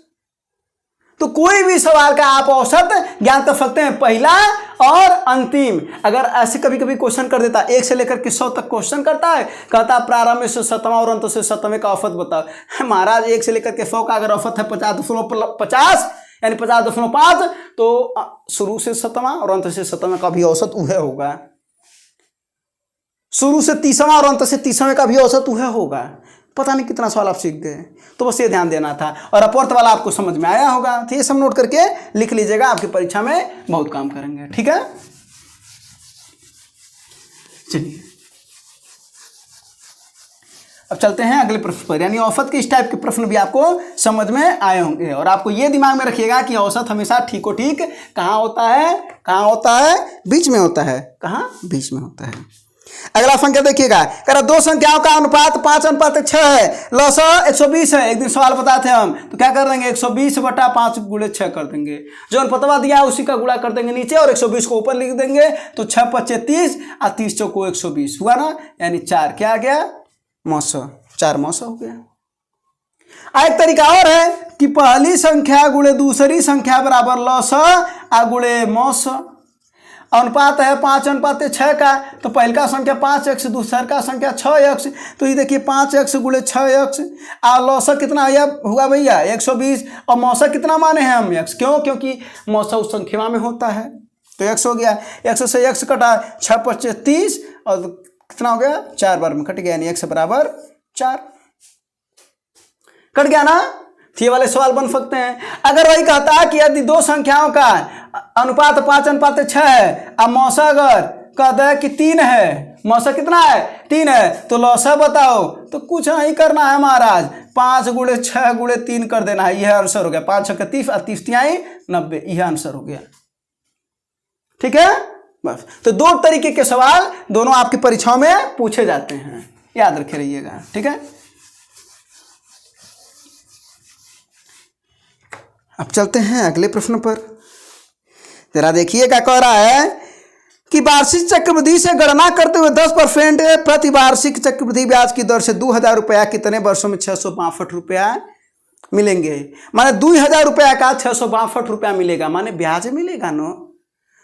तो कोई भी सवाल का आप औसत ज्ञात कर सकते हैं, पहला और अंतिम। अगर ऐसे कभी कभी क्वेश्चन कर देता, 1 से लेकर के 100 तक क्वेश्चन करता है, कहता प्रारंभ से 7वां और अंत से 7वें का औसत बताओ। महाराज 1 से लेकर के 100 का अगर औसत है 50.50 यानी 50.5, तो शुरू से 7वां और अंत से 7वें का भी औसत वह होगा। शुरू से 30वां और अंत से 30वें का भी औसत वह होगा। पता नहीं कितना सवाल आप सीख गए, तो बस ये ध्यान देना था। और अपवर्त वाला आपको समझ में आया होगा, तो ये सब नोट करके लिख लीजिएगा, आपकी परीक्षा में बहुत काम करेंगे। ठीक है, चलिए अब चलते हैं अगले प्रश्न पर, यानी औसत के इस टाइप के प्रश्न भी आपको समझ में आए होंगे। और आपको ये दिमाग में रखिएगा कि औसत हमेशा ठीको ठीक कहाँ होता है? कहाँ होता है? बीच में होता है। कहाँ? बीच में होता है। अगला संख्या देखिएगा, कह रहा दो संख्याओं का अनुपात 5:6 है, लौसा 120 है। एक दिन सवाल बताते हैं हम, तो क्या कर देंगे? 120/5 × 6 कर देंगे। जो अनुपात दिया है उसी का गुणा कर देंगे नीचे और 120 को ऊपर लिख देंगे, तो 6 × 5 = 30 और 30 × 4 = 120 हुआ ना, यानी 4 क्या आ गया? 900, 4 900 हो गया। एक तरीका और है कि पहली संख्या गुणे दूसरी संख्या बराबर लौसा आ गुणे मौसा। अनुपात है 5:6 का, तो पहल का संख्या 5x, दूसर का संख्या 6x, तो ये देखिए 5x × 6x और लौसा कितना हुआ भैया? 120। और मौसा कितना माने हैं हम? x। क्यों? क्योंकि मौसा उस संख्या में होता है, तो x हो गया। 100 से x कटा, 6 × 5 = 30 और कितना हो गया? 4 बार में कट गया, यानी x = 4 कट गया ना। ये वाले सवाल बन सकते हैं। अगर वही कहता है कि यदि दो संख्याओं का अनुपात 5:6 है और मौसा अगर कहता है कि 3 है, मौसा कितना है 3 है, तो लौसा बताओ। तो कुछ नहीं करना है महाराज, 5 गुणे 6 गुणे 3 कर देना है, यह आंसर हो गया। 5 6 30 और 30 तिहाई 90, यह आंसर हो गया। ठीक है, बस। तो 2 तरीके के सवाल दोनों आपकी परीक्षाओं में पूछे जाते हैं, याद रखे रहिएगा। ठीक है, अब चलते हैं अगले प्रश्न पर। जरा देखिए क्या कह रहा है कि वार्षिक चक्रवृद्धि से गणना करते हुए 10% प्रति वार्षिक चक्रवृद्धि ब्याज की दर से 2000 रुपया कितने वर्षों में 662 रुपया मिलेंगे। माने 2000 रुपया का 662 रुपया मिलेगा, माने ब्याज मिलेगा नो,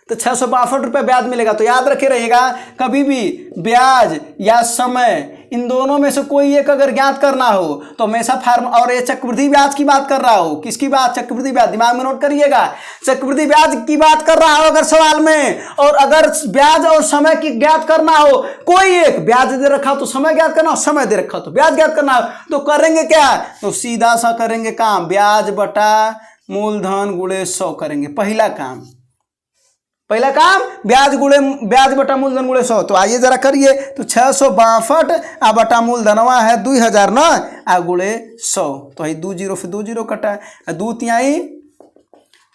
तो 662 रुपया ब्याज मिलेगा। तो याद रखे रहिएगा, कभी भी ब्याज या समय इन दोनों में से कोई एक अगर ज्ञात करना हो तो हमेशा और ये चक्रवृद्धि ब्याज की बात कर रहा हो, किसकी बात, चक्रवृद्धि ब्याज, दिमाग में नोट करिएगा, चक्रवृद्धि ब्याज की बात कर रहा हो अगर सवाल में, और अगर ब्याज और समय की ज्ञात करना हो, कोई एक ब्याज दे रखा हो तो समय ज्ञात करना हो, समय दे रखा हो तो ब्याज ज्ञात करना हो, तो करेंगे क्या, तो सीधा सा करेंगे काम, ब्याज बटा मूलधन गुणे 100 करेंगे। पहला काम ब्याज बटा मूलधन गुणे 100। तो आइए जरा करिए, तो 662 आ बटा मूलधनवा है 2000 ना, आ गुणे 100, तो है 2 0 से 2 0 कटा है, 2 तिहाई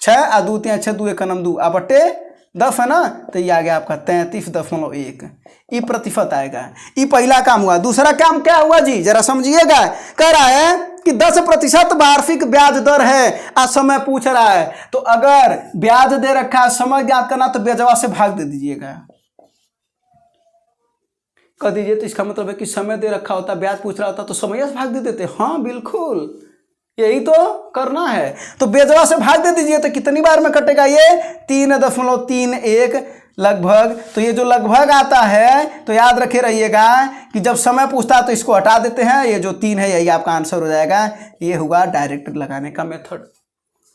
6 आ 2 तिहाई 6 2 1 नम 2 आ बटे 10 है ना, तो ये आ गया आपका 33.1, ये प्रतिशत आएगा। ये पहला काम हुआ। दूसरा काम क्या हुआ जी, जरा समझिएगा। कह रहा है कि 10% वार्षिक ब्याज दर है, आज समय पूछ रहा है, तो अगर ब्याज दे रखा है, समय ज्ञात करना, तो ब्याजवा से भाग दे दीजिएगा, कह दीजिए। तो इसका मतलब है कि समय दे रखा होता, ब्याज पूछ रहा होता तो समय से भाग दे देते। हाँ बिल्कुल, यही तो करना है। तो ब्याजवा से भाग दे दीजिए, तो कितनी बार में कटेगा ये, 3.31 लगभग। तो ये जो लगभग आता है, तो याद रखे रहिएगा कि जब समय पूछता है तो इसको हटा देते हैं, ये जो 3 है यही आपका आंसर हो जाएगा। ये हुआ डायरेक्ट लगाने का मेथड।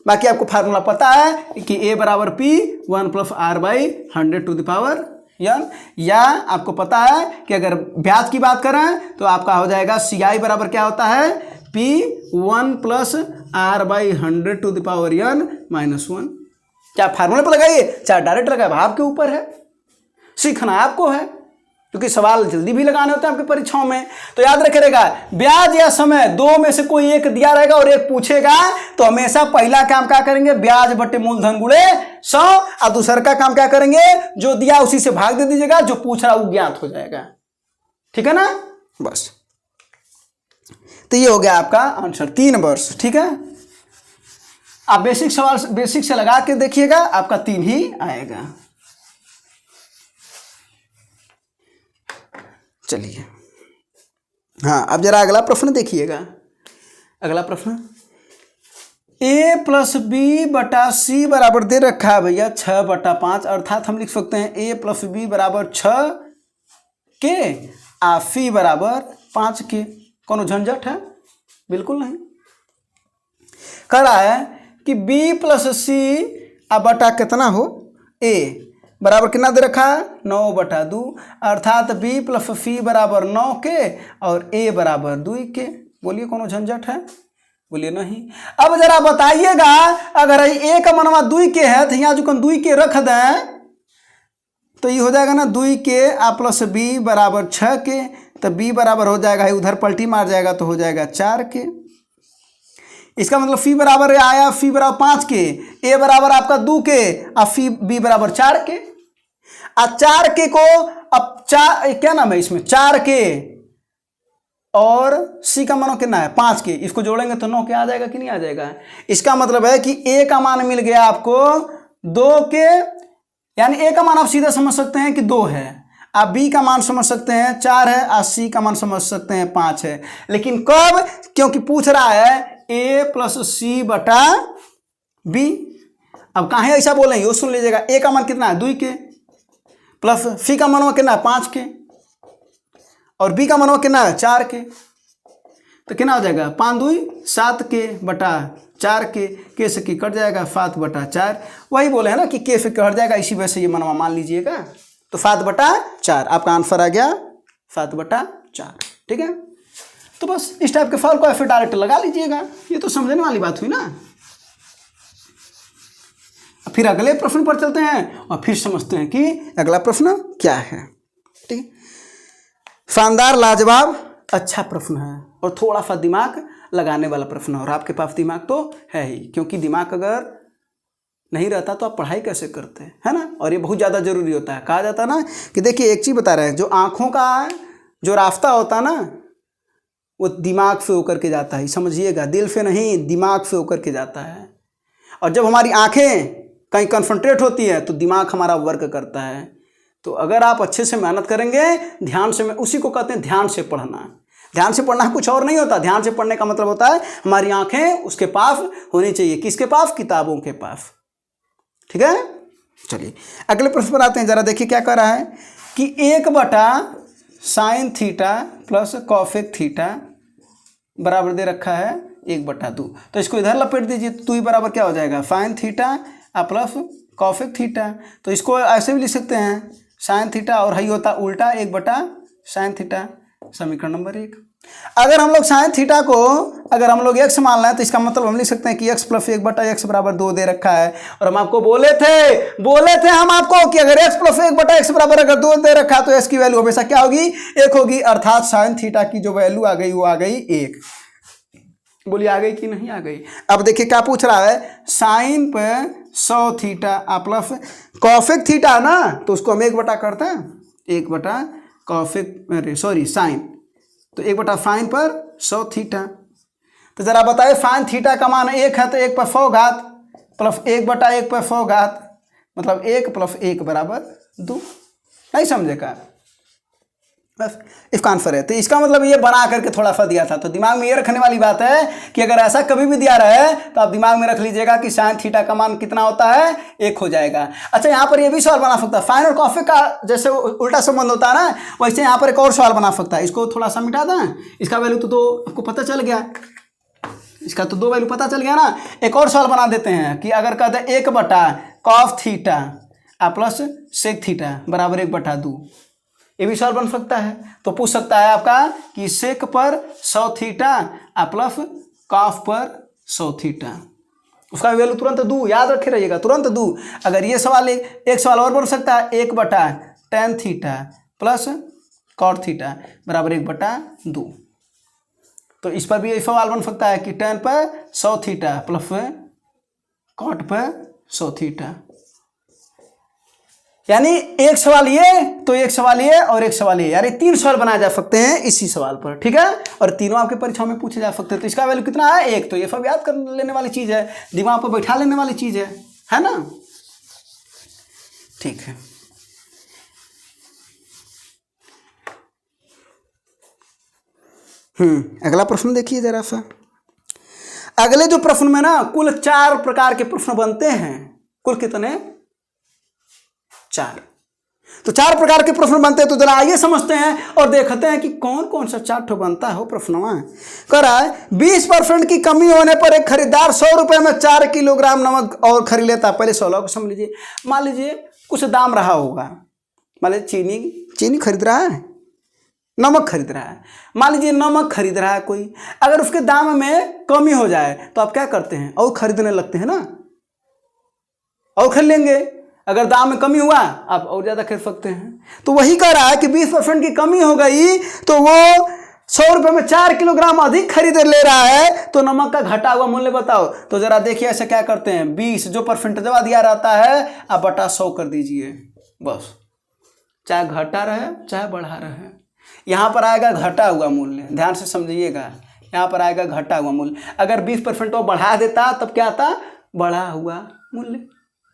बाकी आपको फार्मूला पता है कि A बराबर P 1 + R/100⁴ या आपको पता है कि अगर ब्याज की बात करें तो आपका हो जाएगा CI बराबर क्या होता है, P 1 + R/100⁻n-1। क्या फार्मूले पर लगाइए, चाहे डायरेक्ट लगाए, भाव के ऊपर है, सीखना आपको है, क्योंकि सवाल जल्दी भी लगाने होते हैं आपकी परीक्षाओं में। तो याद रखिएगा, ब्याज या समय 2 में से कोई एक दिया रहेगा और एक पूछेगा, तो हमेशा पहला काम क्या करेंगे, ब्याज बटे मूलधन गुणे 100, और दूसरा का काम क्या करेंगे, जो दिया उसी से भाग दे दीजिएगा, जो पूछ रहा वो ज्ञात हो जाएगा। ठीक है ना, बस। तो ये हो गया आपका आंसर, 3 वर्ष। ठीक है, आप बेसिक सवाल बेसिक से लगा के देखिएगा, आपका 3 ही आएगा। चलिए, हाँ अब जरा अगला प्रश्न देखिएगा। अगला प्रश्न, A + B बटा C बराबर दे रखा है भैया 6/5, अर्थात हम लिख सकते हैं A + B बराबर 6 के आ C बराबर 5 के। कौन झंझट है, बिल्कुल नहीं। कह रहा है कि B + C बटा कितना हो, A बराबर कितना दे रखा है, 9/2, अर्थात B + C बराबर 9 के और A बराबर 2 के। बोलिए कौन झंझट है, बोलिए नहीं। अब जरा बताइएगा, अगर A का मनवा 2 के है तो यहाँ जो 2 के रख दें तो ये हो जाएगा ना 2 के A + B बराबर 6 के, तो B बराबर हो जाएगा, उधर पलटी मार जाएगा तो हो जाएगा 4 के। इसका मतलब फी बराबर आया, फी बराबर 5 के, ए बराबर आपका 2 के और फी बी बराबर 4 के। और 4 के को अब 4 क्या नाम है इसमें, 4 के और सी का मान कितना है 5 के, इसको जोड़ेंगे तो 9 के आ जाएगा कि नहीं आ जाएगा। इसका मतलब है कि ए का मान मिल गया आपको 2 के, यानी ए का मान आप सीधे समझ सकते हैं कि 2 है, आप बी का मान समझ सकते हैं 4 है, और सी का मान समझ सकते हैं 5 है। लेकिन कब, क्योंकि पूछ रहा है A + C बटा B। अब कहाँ ऐसा बोलेंगे वो सुन लीजिएगा, A का मान कितना है 2 के, प्लस C का मान कितना है 5 के, और B का मान कितना है 4 के, तो कितना हो जाएगा 5 2 7 के बटा 4 के से की कट जाएगा 7/4। वही बोले हैं ना कि के से कट जाएगा, इसी वजह से ये मनवा मान लीजिएगा। तो 7/4 आपका आंसर आ गया, 7/4। ठीक है, तो बस इस टाइप के फॉल को फिर डायरेक्ट लगा लीजिएगा, ये तो समझने वाली बात हुई ना। फिर अगले प्रश्न पर चलते हैं और फिर समझते हैं कि अगला प्रश्न क्या है। ठीक, शानदार, लाजवाब, अच्छा प्रश्न है और थोड़ा सा दिमाग लगाने वाला प्रश्न है। और आपके पास दिमाग तो है ही, क्योंकि दिमाग अगर नहीं रहता तो आप पढ़ाई कैसे करते हैं, है ना। और ये बहुत ज़्यादा जरूरी होता है। कहा जाता है ना कि देखिए एक चीज़ बता रहे हैं, जो आँखों का जो रास्ता होता है ना वो दिमाग से होकर के जाता है, समझिएगा, दिल से नहीं, दिमाग से होकर के जाता है। और जब हमारी आँखें कहीं कंसंट्रेट होती है तो दिमाग हमारा वर्क करता है। तो अगर आप अच्छे से मेहनत करेंगे, ध्यान से, उसी को कहते हैं ध्यान से पढ़ना। ध्यान से पढ़ना कुछ और नहीं होता, ध्यान से पढ़ने का मतलब होता है हमारी आंखें उसके पास होनी चाहिए। किसके पास? किताबों के पास। ठीक है, चलिए अगले प्रश्न पर आते हैं। जरा देखिए क्या कह रहा है कि 1/sin theta plus cosec theta बराबर दे रखा है 1/2। तो इसको इधर लपेट दीजिए, तो 2 बराबर क्या हो जाएगा? sin theta plus cosec theta. तो इसको ऐसे भी लिख सकते हैं sin थीटा और हाई होता उल्टा 1/sin थीटा। समीकरण नंबर 1। अगर हम लोग sin थीटा को अगर हम लोग x मान लें तो इसका मतलब हम लिख सकते हैं कि x प्लस 1/x बराबर 2 दे रखा है। और हम आपको बोले थे हम आपको कि अगर x प्लस 1/x बराबर अगर 2 दे रखा है तो x की वैल्यू हमेशा क्या होगी? 1 होगी। अर्थात sin थीटा की जो वैल्यू आ गई वो आ गई 1। बोलिए आ गई कि नहीं आ गई? अब देखिए क्या पूछ रहा है, साइन पे 100 थीटा प्लस कॉसेक थीटा ना, तो उसको हम 1 करते हैं 1 कॉसेक, अरे सॉरी साइन, तो 1/sin पर 100 थीटा। तो जरा बताइए साइन थीटा का मान 1 है तो 1 पर 100 घात प्लस 1/1 पर 100 घात मतलब 1 प्लस 1 बराबर 2। नहीं समझेगा? बस इसका आंसर है। तो इसका मतलब ये बना करके थोड़ा सा दिया था। तो दिमाग में ये रखने वाली बात है कि अगर ऐसा कभी भी दिया रहे तो आप दिमाग में रख लीजिएगा कि साइन थीटा का मान कितना होता है? 1 हो जाएगा। अच्छा यहाँ पर ये भी सवाल बना सकता है, साइन और कॉसेक का जैसे उल्टा संबंध होता है ना, वैसे यहाँ पर एक और सवाल बना सकता है। इसको थोड़ा सा मिटा दें, इसका वैल्यू तो 2 आपको पता चल गया, इसका तो 2 वैल्यू पता चल गया ना। एक और सवाल बना देते हैं कि अगर कहते हैं 1/cos theta plus sec theta बराबर 1/2, ये भी सवाल बन सकता है। तो पूछ सकता है आपका कि सेक पर 100 थीटा प्लस कॉस पर 100 थीटा, उसका वैल्यू तुरंत 2, याद रखे रहिएगा, तुरंत 2। अगर ये सवाल एक सवाल और बन सकता है 1/tan theta plus cot theta बराबर 1/2। तो इस पर भी ये सवाल बन सकता है कि tan पर 100 थीटा प्लस कॉट पर 100 थीटा। यानी एक सवाल ये, तो एक सवाल ये और एक सवाल ये, यानी 3 सवाल बनाए जा सकते हैं इसी सवाल पर। ठीक है, और तीनों आपके परीक्षा में पूछे जा सकते हैं। तो इसका वैल्यू कितना है? 1। तो ये सब याद कर लेने वाली चीज है, दिमाग पर बैठा लेने वाली चीज है ना। ठीक है, अगला प्रश्न देखिए जरा सा। अगले जो प्रश्न में ना कुल 4 प्रकार के प्रश्न बनते हैं। कुल कितने? 4। तो 4 प्रकार के प्रश्न बनते हैं। तो जरा आइए समझते हैं और देखते हैं कि कौन कौन सा 4 ठो बनता है वो प्रश्नवा। कह रहा है 20% की कमी होने पर एक खरीदार 100 रुपए में 4 किलोग्राम नमक और खरीद लेता है। पहले 16 को समझ लीजिए। मान लीजिए कुछ दाम रहा होगा, मान लीजिए चीनी खरीद रहा है, नमक खरीद रहा है। मान लीजिए नमक खरीद रहा है कोई, अगर उसके दाम में कमी हो जाए तो आप क्या करते हैं? और खरीदने लगते हैं ना, और खरीद लेंगे। अगर दाम में कमी हुआ आप और ज़्यादा खरीद सकते हैं। तो वही कह रहा है कि 20% की कमी हो गई तो वो 100 रुपये में 4 किलोग्राम अधिक खरीद ले रहा है, तो नमक का घटा हुआ मूल्य बताओ। तो जरा देखिए ऐसे क्या करते हैं, 20 जो परसेंटेजवा दिया रहता है आप बटा 100 कर दीजिए, बस। चाहे घटा रहे चाहे बढ़ा रहे, यहाँ पर आएगा घटा हुआ मूल्य। ध्यान से समझिएगा, यहाँ पर आएगा घटा हुआ मूल्य। अगर 20% वो बढ़ा देता तब क्या आता? बढ़ा हुआ मूल्य।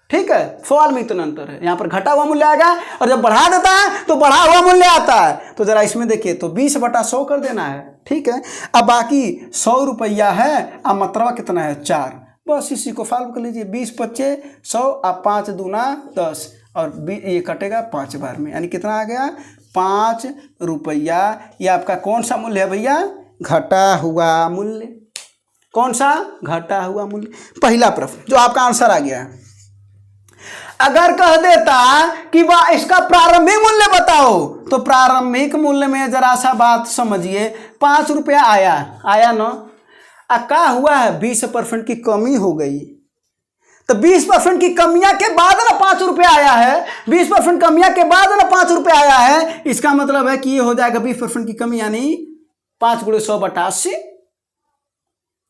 ठीक है, सवाल में इतना अंतर है। यहाँ पर घटा हुआ मूल्य आएगा और जब बढ़ा देता है तो बढ़ा हुआ मूल्य आता है। तो जरा इसमें देखिए, तो 20/100 कर देना है। ठीक है, अब बाकी 100 रुपया है, अब मात्रा कितना है? 4। बस इसी को सॉल्व कर लीजिए। 20×5 = 100, अब 5 दूना 10 और ये कटेगा 5 बार में, यानी कितना आ गया? 5 रुपया। ये आपका कौन सा मूल्य है भैया? घटा हुआ मूल्य। कौन सा? घटा हुआ मूल्य। पहला प्रश्न जो आपका आंसर आ गया। अगर कह देता कि वाह इसका प्रारंभिक मूल्य बताओ, तो प्रारंभिक मूल्य में जरा सा बात समझिए। 5 रुपया आया ना, क्या हुआ है? 20% की कमी हो गई। तो 20% की कमियां के बाद ना 5 रुपये आया है, 20% कमियां के बाद ना 5 रुपये आया है। इसका मतलब है कि ये हो जाएगा 20% की कमी यानी 5 × 100/80,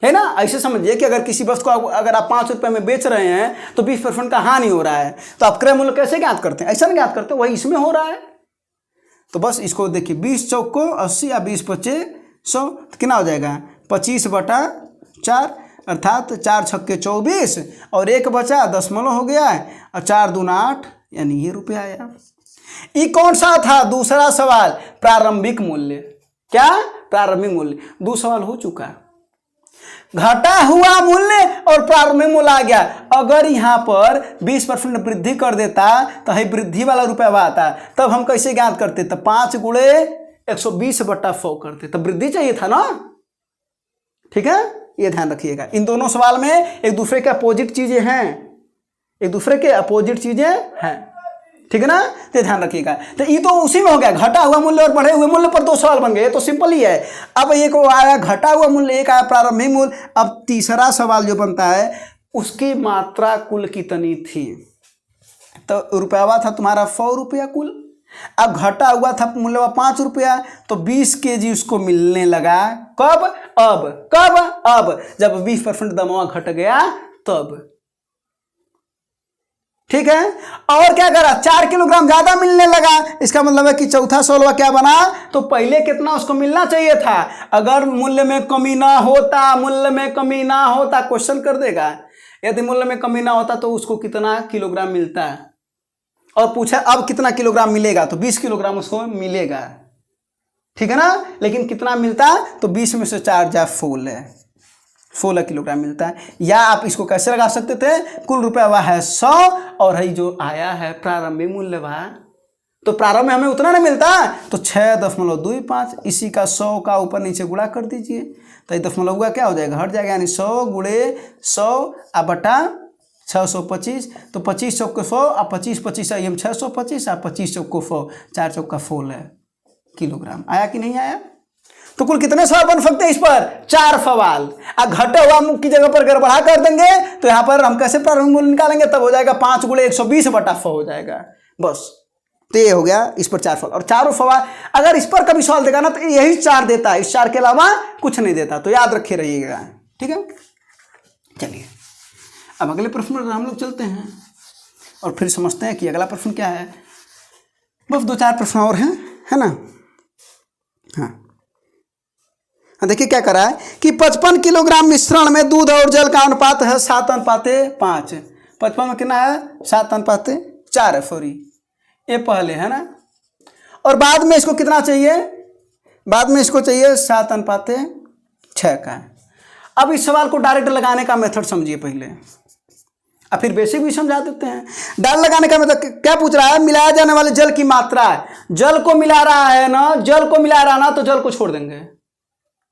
है ना। ऐसे समझिए कि अगर किसी वस्तु को अगर आप 5 रुपये में बेच रहे हैं तो 20% का हानि हो रहा है, तो आप क्रय मूल्य कैसे ज्ञात करते हैं? ऐसा नहीं ज्ञात करते, वही इसमें हो रहा है। तो बस इसको देखिए 20 चौको 80 या 20 पच्चे 100, तो कितना हो जाएगा 25/4, अर्थात 4 छक्के 24 और 1 बचा दशमलव हो गया है और 4 दूना 8 यानी ये रुपया आया। ये कौन सा था? दूसरा सवाल, प्रारंभिक मूल्य। क्या? प्रारंभिक मूल्य। 2 सवाल हो चुका, घटा हुआ मूल्य और प्रारंभिक मूल्य आ गया। अगर यहाँ पर 20% वृद्धि कर देता तो है वृद्धि वाला रुपया आता, तब हम कैसे ज्ञात करते? तो 5 × 120/100 करते, तब वृद्धि चाहिए था ना। ठीक है, ये ध्यान रखिएगा। इन दोनों सवाल में एक दूसरे के अपोजिट चीजें हैं, एक दूसरे के अपोजिट चीजें हैं, ठीक है ना। तो ध्यान रखिएगा। तो ये तो उसी में हो गया, घटा हुआ मूल्य और बढ़े हुए मूल्य पर 2 सवाल बन गए, तो सिंपल ही है। अब एक आया घटा हुआ मूल्य, एक आया प्रारंभिक मूल्य। अब तीसरा सवाल जो बनता है उसकी मात्रा कुल कितनी थी? तो रुपया था तुम्हारा 100 रुपया कुल। अब घटा हुआ था मूल्य 5 रुपया, तो 20 kg उसको मिलने लगा। कब? अब जब 20% दमवा घट गया तब। ठीक है, और क्या करा? 4 किलोग्राम ज्यादा मिलने लगा। इसका मतलब है कि चौथा सवाल क्या बना? तो पहले कितना उसको मिलना चाहिए था? अगर मूल्य में कमी ना होता, क्वेश्चन कर देगा। यदि मूल्य में कमी ना होता तो उसको कितना किलोग्राम मिलता है, और पूछा अब कितना किलोग्राम मिलेगा, तो 20 किलोग्राम उसको मिलेगा। ठीक है ना। लेकिन कितना मिलता? तो 20 में से 4 जा 16 किलोग्राम मिलता है। या आप इसको कैसे लगा सकते थे? कुल रुपया वह है 100 और है जो आया है प्रारंभिक मूल्य वह, तो प्रारंभ में हमें उतना नहीं मिलता, तो 6.25, इसी का 100 का ऊपर नीचे गुणा कर दीजिए, तो ये दशमलव का क्या हो जाएगा? हट जाएगा, यानी 100 × 100 बटा 625, तो 25 चौको 100 और 25 आई हम 625 और 25 चौको 100, 4 चौका 16 किलोग्राम। आया कि नहीं आया? तो कुल कितने सवाल बन सकते हैं इस पर? 4 सवाल। अब घटे हुआ मुख की जगह पर अगर बढ़ा कर देंगे तो यहाँ पर हम कैसे प्रारंभिक मूल्य निकालेंगे? तब हो जाएगा 5 × 120/100 हो जाएगा। बस, तो ये हो गया इस पर 4 सवाल। और चारों सवाल अगर इस पर कभी सवाल देगा ना तो यही 4 देता है, इस 4 के अलावा कुछ नहीं देता, तो याद रखे रहिएगा। ठीक है, चलिए अब अगले प्रश्न पर हम लोग चलते हैं और फिर समझते हैं कि अगला प्रश्न क्या है। बस 2-4 प्रश्न और हैं, है ना। हाँ, देखिए क्या करा है कि 55 किलोग्राम मिश्रण में दूध और जल का अनुपात है 7:5। 55 में कितना है? 7:4 है, सॉरी ये पहले है ना। और बाद में इसको कितना चाहिए? बाद में इसको चाहिए 7:6 का। अब इस सवाल को डायरेक्ट लगाने का मेथड समझिए पहले, और फिर बेसिक भी समझा देते हैं। डाल लगाने का मतलब क्या पूछ रहा है? मिलाया जाने वाले जल की मात्रा है। जल को मिला रहा है ना, जल को मिला रहा ना, तो जल को छोड़ देंगे।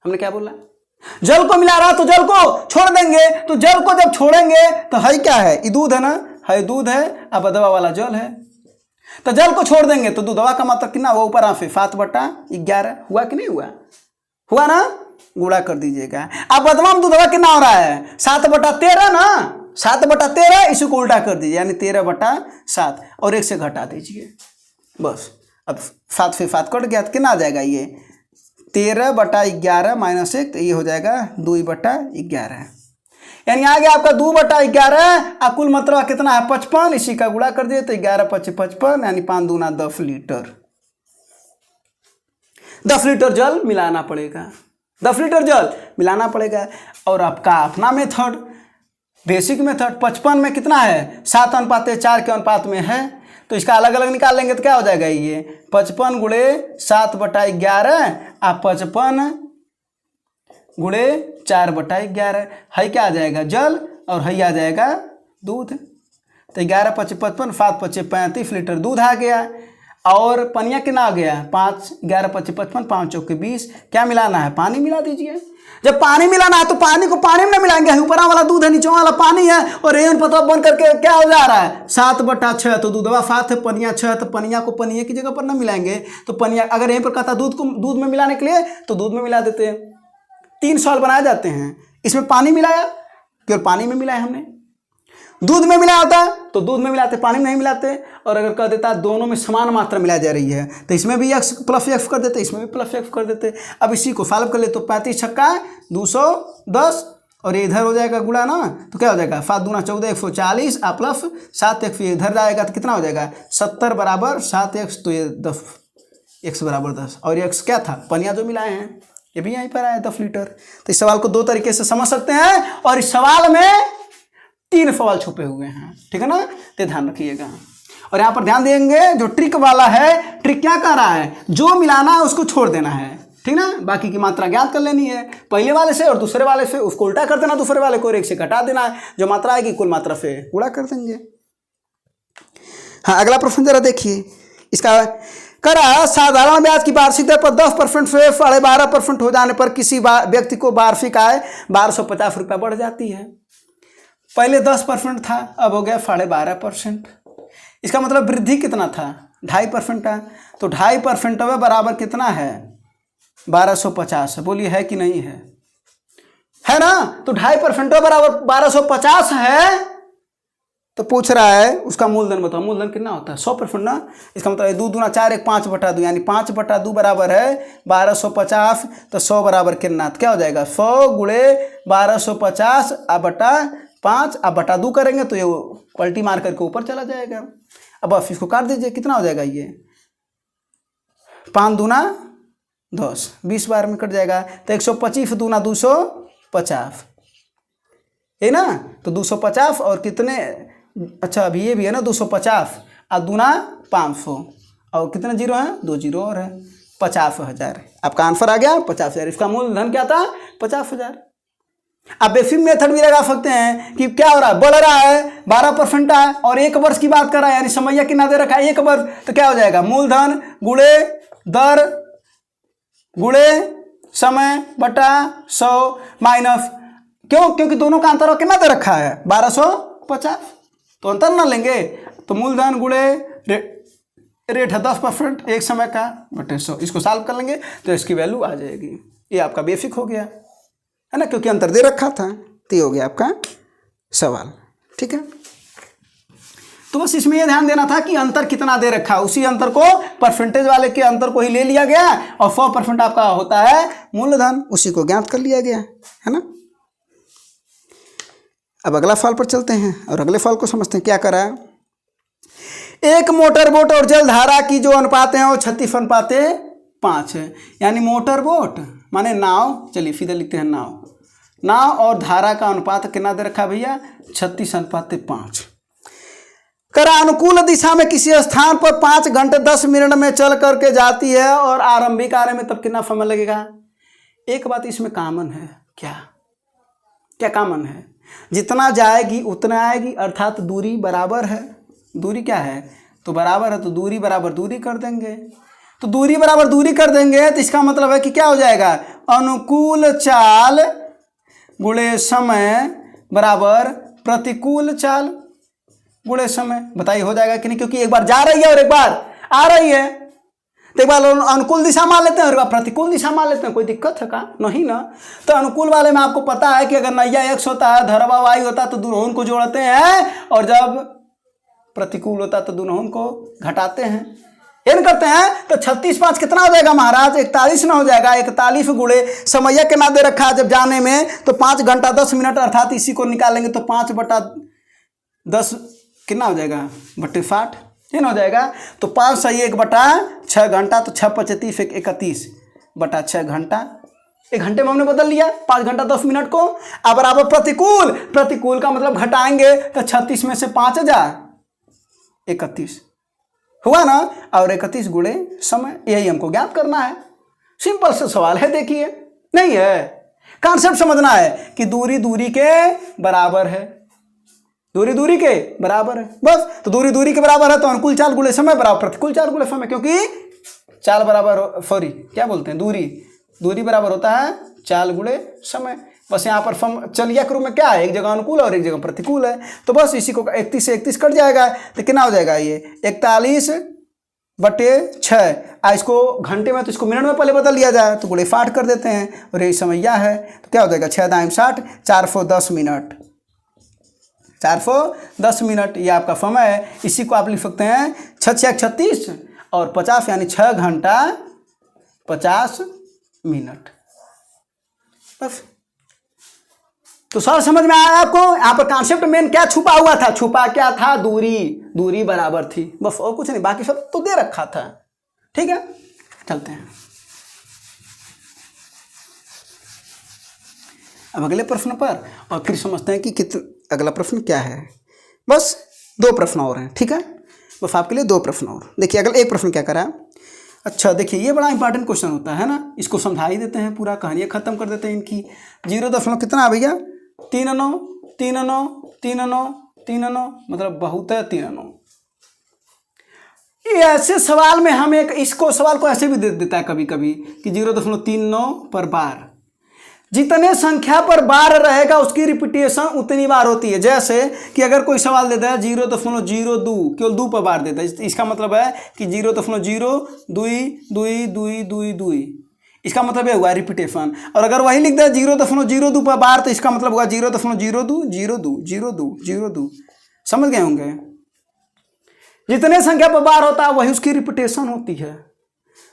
हमने क्या बोला? जल को मिला रहा तो जल को छोड़ देंगे। तो जल को जब छोड़ेंगे तो है क्या है? ये दूध है ना, है दूध है, अब दवा वाला जल है, तो जल को छोड़ देंगे तो दूधवा का मतलब कितना हुआ? ऊपर आंफे 7/11 हुआ कि नहीं हुआ? हुआ ना, गुणा कर दीजिएगा। अब बदमाम दूधवा कितना हो रहा है? 7/13 ना, 7/13, इसी को उल्टा कर दीजिए यानी 13/7 और 1 से घटा दीजिए। बस, अब 7 से 7 कट गया तो कितना आ जाएगा? ये 13/11 - 1, तो ये हो जाएगा 2/11, यानी आ गया आपका 2/11। कुल मात्रा कितना है? 55, इसी का गुणा कर दिए तो 11×5 = 55, यानी 5 दूना 10 लीटर। 10 लीटर जल मिलाना पड़ेगा, 10 लीटर जल मिलाना पड़ेगा। और आपका अपना मेथड, बेसिक मेथड, 55 में कितना है? 7:4 के अनुपात में है, तो इसका अलग अलग निकाल लेंगे तो क्या हो जाएगा? ये 55 × 7/11 और 55 × 4/11 है क्या आ जाएगा? जल, और है आ जाएगा दूध। तो 11×5 = 55, 7×5 = 35 लीटर दूध आ गया। और पनिया कितना आ गया? 5, 11×5 = 55, 5×4 = 20। क्या मिलाना है? पानी मिला दीजिए। जब पानी मिलाना है तो पानी को पानी में ना मिलाएंगे, ऊपर वाला दूध है, नीचे वाला पानी है, और एन पता बन करके क्या हो जा रहा है? 7/6, तो दूधवा 7 है, पनिया 6, तो पनिया को पनिया की जगह पर ना मिलाएंगे, तो पनिया अगर यहीं पर कहता दूध को दूध में मिलाने के लिए तो दूध में मिला देते हैं। 3 सवाल बनाए जाते हैं, इसमें पानी मिलाया, केवल पानी में मिलाया हमने। दूध में मिला होता तो दूध में मिलाते, पानी में नहीं मिलाते। और अगर कह देता दोनों में समान मात्रा मिलाई जा रही है तो इसमें भी x प्लस f कर देते, इसमें भी प्लस f कर देते। अब इसी को सॉल्व कर ले तो 35 छक्का 210 और ये इधर हो जाएगा गुणा ना, तो क्या हो जाएगा 7 दूना 14 140 आ प्लस 7x इधर जाएगा तो कितना हो जाएगा 70 बराबर 7x, तो ये 10 x बराबर 10। और ये x क्या था, पनिया जो मिलाए हैं ये भी यहीं पर आया 10 लीटर। तो इस सवाल को दो तरीके से समझ सकते हैं और इस सवाल में 3 सवाल छुपे हुए हैं, ठीक है ना, तो ध्यान रखिएगा। और यहाँ पर ध्यान देंगे जो ट्रिक वाला है, ट्रिक क्या कर रहा है, जो मिलाना है उसको छोड़ देना है, ठीक ना, बाकी की मात्रा ज्ञात कर लेनी है पहले वाले से और दूसरे वाले से, उसको उल्टा कर देना, दूसरे वाले को और एक से घटा देना है, जो मात्रा आएगी कुल मात्रा से गुणा कर देंगे। हाँ, अगला प्रश्न जरा देखिए इसका। करा साधारण ब्याज की वार्षिक दर पर 10% से 12.5% हो जाने पर किसी व्यक्ति को वार्षिक आय 1250 रुपया बढ़ जाती है। पहले 10% था, अब हो गया 12.5%। इसका मतलब वृद्धि कितना था, 2.5% था, तो 2.5% बराबर कितना है 1250। बोलिए है कि नहीं है ना, तो 2.5% बराबर 1250 है। तो पूछ रहा है उसका मूलधन बताओ, मूलधन कितना होता है 100% ना। इसका मतलब 2 दूना 4 1 5/2 यानी 5/2 बराबर है 1250। तो 100 बराबर कितना, क्या हो जाएगा 100 गुणे 1250 बटा 5 अब बटा 2 करेंगे तो ये पलटी मार करके ऊपर चला जाएगा। अब बस इसको काट दीजिए, कितना हो जाएगा ये 5 दूना 10 20 बार में कट जाएगा। तो 125 दूना 250 है ना, तो 250 और कितने, अच्छा अभी ये भी है ना 250 और दूना 500 और कितने जीरो हैं 2 जीरो और है 50,000। आपका आंसर आ गया 50,000। इसका मूलधन क्या था 50,000। आप बेसिक मेथड भी लगा सकते हैं कि क्या हो रहा है, बढ़ रहा है 12% है और 1 वर्ष की बात कर रहा है, यानी समैया कितना दे रखा है 1 वर्ष, तो क्या हो जाएगा मूलधन गुणे दर गुणे समय बटा 100 माइनस, क्यों, क्योंकि दोनों का अंतर कितना दे रखा है 1250, तो अंतर ना लेंगे। तो मूलधन गुणे रेट है 10% एक समय का बटे 100, इसको सॉल्व कर लेंगे तो इसकी वैल्यू आ जाएगी। ये आपका बेसिक हो गया है ना, क्योंकि अंतर दे रखा था, तो ये हो गया आपका सवाल, ठीक है। तो बस इसमें ये ध्यान देना था कि अंतर कितना दे रखा, उसी अंतर को परसेंटेज वाले के अंतर को ही ले लिया गया और 100% आपका होता है मूलधन, उसी को ज्ञात कर लिया गया है ना। अब अगला फल पर चलते हैं और अगले फल को समझते हैं। क्या करा है, एक मोटर बोट और जल धारा की जो अनुपात है वो 36:5 है, यानी मोटर बोट माने नाव, चलिए सीधे लिखते हैं नाव और धारा का अनुपात कितना दे रखा भैया 36:5। करा अनुकूल दिशा में किसी स्थान पर 5 घंटे 10 मिनट में चल करके जाती है और आरंभिक कार्य में तब कितना समय लगेगा। एक बात इसमें कॉमन है, क्या कॉमन है, जितना जाएगी उतना आएगी, अर्थात दूरी बराबर है। दूरी क्या है, तो बराबर है, तो दूरी बराबर दूरी कर देंगे। तो दूरी बराबर दूरी कर देंगे तो इसका मतलब है कि क्या हो जाएगा, अनुकूल चाल गुणे समय बराबर प्रतिकूल चाल गुणे समय। बताइए हो जाएगा कि नहीं, क्योंकि एक बार जा रही है और एक बार आ रही है, तो एक बार अनुकूल दिशा मान लेते हैं और एक बार प्रतिकूल दिशा मान लेते हैं, कोई दिक्कत है का, नहीं ना। तो अनुकूल वाले में आपको पता है कि अगर नैया x होता है धरवा y होता है तो दोनों को जोड़ते हैं, और जब प्रतिकूल होता है तो दोनों को घटाते हैं, एन करते हैं। तो 36:5 कितना हो जाएगा महाराज 41 ना हो जाएगा। 41 गुणे समैया कितना दे रखा है जब जाने में, तो 5 घंटा 10 मिनट, अर्थात इसी को निकालेंगे तो 5/10 कितना हो जाएगा बटे 60 हो जाएगा। तो 5 सही 1/6 घंटा, तो 6×25 31 बटा 6 घंटा, 1 घंटे में हमने बदल लिया 5 घंटा 10 मिनट को। अब बराबर प्रतिकूल का मतलब घटाएंगे तो 36 में से 5 हजार 31 हुआ ना, और 31 गुणे समय, यही हमको ज्ञात करना है। सिंपल सा सवाल है, देखिए नहीं है, कॉन्सेप्ट समझना है कि दूरी के बराबर है, दूरी के बराबर है बस। तो दूरी के बराबर है तो अनुकूल चाल गुणे समय बराबर प्रतिकूल चाल गुणे समय, क्योंकि चाल बराबर सॉरी क्या बोलते हैं दूरी बराबर होता है चाल गुणे समय। बस यहाँ पर चलिया के रूप में क्या है, एक जगह अनुकूल और एक जगह प्रतिकूल है, तो बस इसी को 31 से 31 कट जाएगा तो कितना हो जाएगा ये 41/6। इसको घंटे में तो इसको मिनट में पहले बदल लिया जाए तो गुणे 60 कर देते हैं, और यही समैया है। तो क्या हो जाएगा 6×60 410 मिनट, 410 मिनट ये आपका समय है। इसी को आप लिख सकते हैं 6 36 और 50 यानी 6 घंटा 50 मिनट। बस तो सर समझ में आया आपको? यहाँ पर कॉन्सेप्ट मेन क्या छुपा हुआ था? छुपा क्या था? दूरी बराबर थी, बस और कुछ नहीं, बाकी सब तो दे रखा था। ठीक है, चलते हैं अब अगले प्रश्न पर और फिर समझते हैं कि अगला प्रश्न क्या है। बस 2 प्रश्न और हैं, ठीक है, बस आपके लिए 2 प्रश्न और। देखिए अगला एक प्रश्न क्या करा। अच्छा देखिए ये बड़ा इंपॉर्टेंट क्वेश्चन होता है ना, इसको समझा ही देते हैं, पूरा कहानी खत्म कर देते हैं इनकी। 0 कितना भैया 3 9 मतलब बहुत है 3 9। ये ऐसे सवाल में हम इसको सवाल को ऐसे भी दे देता है कभी कभी कि 0.39 पर बार, जितने संख्या पर बार रहेगा उसकी रिपीटेशन उतनी बार होती है। जैसे कि अगर कोई सवाल देता है 0.02 केवल 2 पर बार देता है, इसका मतलब है कि 0.02 इसका मतलब ये हुआ रिपीटेशन। और अगर वही लिख दे 0.02 पर बार तो इसका मतलब हुआ 0.02 समझ गए होंगे। जितने संख्या पर बार होता है वही उसकी रिपीटेशन होती है।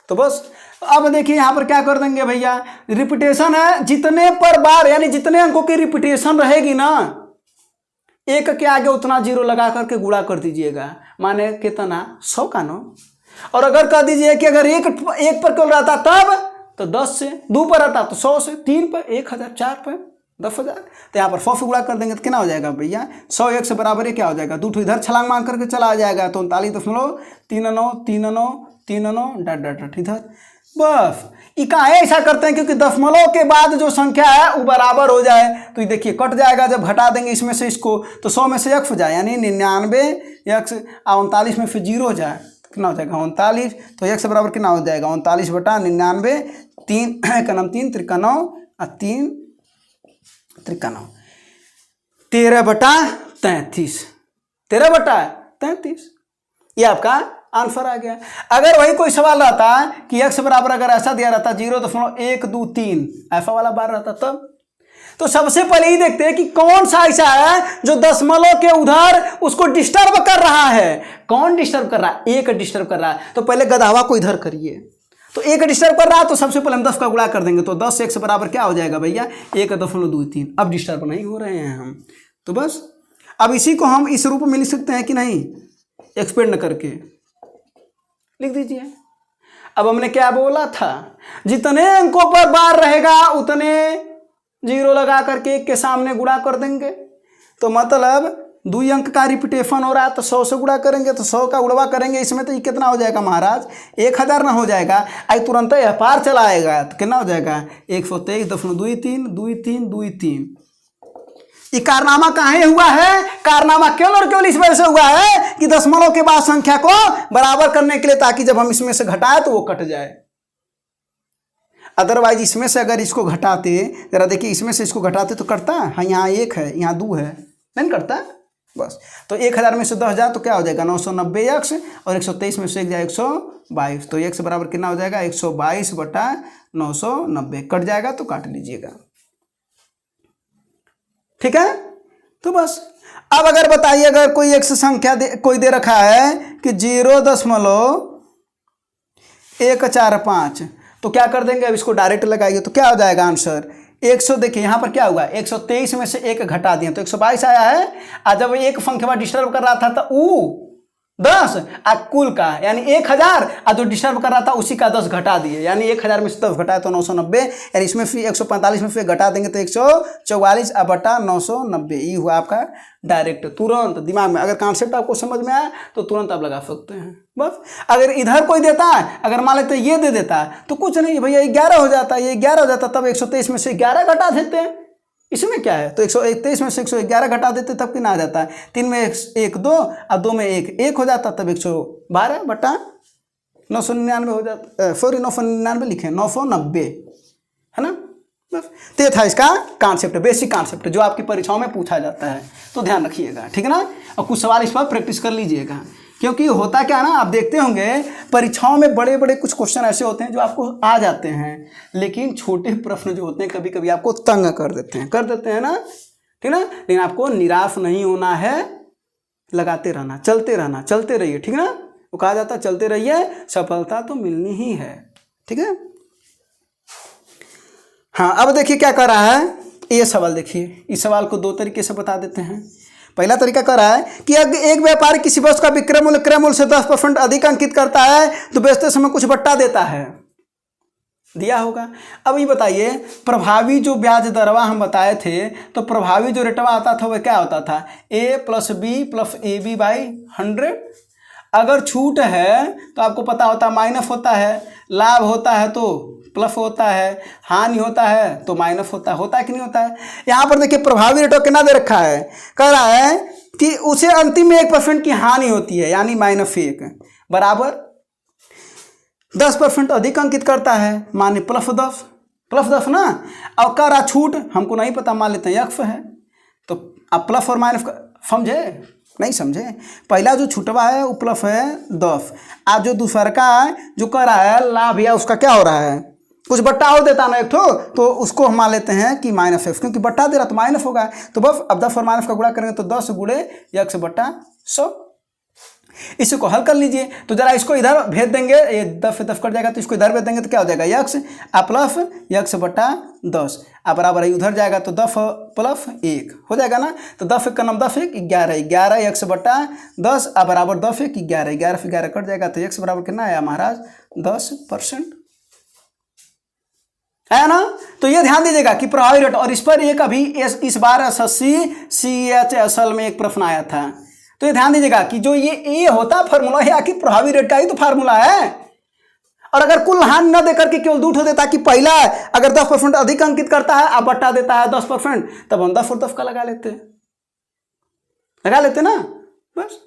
तो बस अब देखिए यहाँ पर क्या कर देंगे भैया, रिपीटेशन है जितने पर बार, यानी जितने अंकों की रिपीटेशन रहेगी ना, 1 के आगे उतना 0 लगा करके गुणा कर दीजिएगा, माने कितना 100 का 9। और अगर कह दीजिए कि अगर एक पर केवल रहता तब तो 10 से, 2 पर रहता तो 100 से, 3 पर 1000, 4 पर 10,000। तो यहाँ पर 100 से गुणा कर देंगे तो कितना हो जाएगा भैया 100 1 से बराबर है क्या हो जाएगा, 2 इधर छलांग मार करके चला आ जाएगा तो 39.39 इधर। बस इकाई ऐसा करते हैं क्योंकि दशमलव के बाद जो संख्या है वो बराबर हो जाए। तो ये देखिए कट जाएगा, जब घटा देंगे इसमें से इसको तो 100 में से x जाए, यानी 99 x 39 में फिर 0 हो जाए कितना हो जाएगा 39। तो x बराबर कितना हो जाएगा 39/99, 3 का नाम 3 3 और 3 3 13/33 13/33 ये आपका आंसर आ गया। अगर वही कोई सवाल रहता कि x बराबर अगर ऐसा दिया रहता 0.123 ऐसा वाला बार रहता तब, तो सबसे पहले ही देखते हैं कि कौन सा ऐसा है जो दशमलव के उधर उसको डिस्टर्ब कर रहा है। कौन डिस्टर्ब कर रहा है? 1 डिस्टर्ब कर रहा है। तो पहले गधावा को इधर करिए, तो 1 डिस्टर्ब कर रहा है तो सबसे पहले हम 10 का गुणा कर देंगे तो 10 x बराबर क्या हो जाएगा भैया 1.23। अब डिस्टर्ब नहीं हो रहे हैं हम, तो बस अब इसी को हम इस रूप में लिख सकते हैं कि नहीं, एक्सपेंड करके लिख दीजिए। अब हमने क्या बोला था, जितने अंकों पर बार रहेगा उतने 0 लगा करके 1 के सामने गुणा कर देंगे। तो मतलब 2 अंक का रिपीटेशन हो रहा है तो 100 से गुणा करेंगे तो 100 का उड़वा करेंगे इसमें तो ये कितना हो जाएगा महाराज 1000 ना हो जाएगा। आई तुरंत यह पार चला आएगा तो कितना हो जाएगा 123.23 ये कारनामा काहे हुआ है? कारनामा केवल और केवल इस वजह से हुआ है कि दशमलव के बाद संख्या को बराबर करने के लिए, ताकि जब हम इसमें से घटाए तो वो कट जाए। अदरवाइज इसमें से अगर इसको घटाते, जरा देखिए इसमें से इसको घटाते तो कटता है, हाँ यहाँ 1 है यहाँ 2 है, नहीं कटता बस। तो 1000 में से 10,000 तो क्या हो जाएगा 990x और 123 में से 1 जाए 122, तो x बराबर कितना हो जाएगा 122/990 कट जाएगा तो काट लीजिएगा, ठीक है। तो बस अब अगर बताइए अगर कोई x संख्या कोई दे रखा है कि 0.145 तो क्या कर देंगे, अब इसको डायरेक्ट लगाइए तो क्या हो जाएगा आंसर 100। देखिए यहाँ पर क्या हुआ 123 में से 1 घटा दिए तो 122 आया है। और जब एक संख्या डिस्टर्ब कर रहा था तो 10 कुल का यानी 1000 और जो डिस्टर्ब कर रहा था उसी का 10 घटा दिए, यानी 1000 में से 10 घटाए तो 990, यानी इसमें फिर 145 में फिर घटा देंगे तो 144/990। ये हुआ आपका डायरेक्ट, तुरंत दिमाग में। अगर कॉन्सेप्ट आपको समझ में आया तो तुरंत आप लगा सकते हैं। बस अगर इधर कोई देता है, अगर मान लेते ये दे देता है तो कुछ नहीं भैया 11 हो जाता है, ये 11 हो जाता तब 123 में से 11 घटा देते हैं, इसमें क्या है। तो 123 में से 111 घटा देते तब कितना आ जाता है 3 में 1 2 और 2 में 1 हो जाता तब 112/999 हो जाता, सॉरी 999 लिखे 990 है ना। बस तो ये था इसका कॉन्सेप्ट, बेसिक कॉन्सेप्ट जो आपकी परीक्षाओं में पूछा जाता है, तो ध्यान रखिएगा, ठीक है ना। और कुछ सवाल इस पर प्रैक्टिस कर लीजिएगा, क्योंकि होता क्या ना, आप देखते होंगे परीक्षाओं में बड़े बड़े कुछ क्वेश्चन ऐसे होते हैं जो आपको आ जाते हैं, लेकिन छोटे प्रश्न जो होते हैं कभी कभी आपको तंग कर देते हैं ना। ठीक ना। लेकिन आपको निराश नहीं होना है, लगाते रहना, चलते रहना, चलते रहिए, ठीक ना। वो कहा जाता है चलते रहिए, सफलता तो मिलनी ही है, ठीक है। हाँ, अब देखिए क्या कर रहा है ये सवाल। देखिए इस सवाल को दो तरीके से बता देते हैं। पहला तरीका कर रहा है कि अगर एक व्यापारी किसी वस्तु का विक्रय मूल्य क्रय मूल्य से 10% अधिक अंकित करता है तो बेचते समय कुछ बट्टा देता है, दिया होगा। अब ये बताइए प्रभावी जो ब्याज दरवा हम बताए थे, तो प्रभावी जो रेटवा आता था वह क्या होता था, a + b + ab/100। अगर छूट है तो आपको पता होता है माइनस होता है, लाभ होता है तो प्लस होता है, हानि होता है तो माइनस होता है कि नहीं होता है। यहाँ पर देखिए प्रभावी रेटो कितना दे रखा है, कह रहा है कि उसे अंतिम में 1% की हानि होती है, यानी -1 बराबर 10% अधिक अंकित करता है, माने +10 ना। और कह रहा छूट हमको नहीं पता, मान लेते हैं x है, तो अब प्लस और माइनस समझे नहीं समझे। पहला जो छुटवा है वो प्लस है 10, आज जो दूसरा का जो कर रहा है लाभ या उसका क्या हो रहा है, कुछ बट्टा और देता ना एक तो उसको हम मान लेते हैं कि -f, क्योंकि बट्टा दे रहा तो माइनस होगा। तो बस अब 10 और माइनस का गुणा करेंगे तो 10 × x/100। इसी को हल कर लीजिए। तो जरा इसको इधर भेज देंगे, ये 10 से 10 कट जाएगा, तो इसको इधर भेज देंगे तो क्या हो जाएगा x प्लस x/10 बराबर है, उधर जाएगा तो 10 + 1 हो जाएगा ना। तो 10 का नाम 10 1 11 x/10 बराबर 10 1 11 11 से 11 कट जाएगा, तो x बराबर कितना आया महाराज 10% है ना। तो ये ध्यान दीजिएगा कि प्रभावी रेट, और इस पर एक अभी इस बार SSC CH असल में एक प्रश्न आया था। तो ये ध्यान दीजिएगा कि जो ये ए होता फार्मूला है आखिर प्रभावी रेट का ही तो फार्मूला है। और अगर कुल हानि न देकर के केवल दूठ देता कि पहला अगर 10% अधिक अंकित करता है अब बट्टा देता है 10%, तब हम 10 और 10 का लगा लेते ना बस।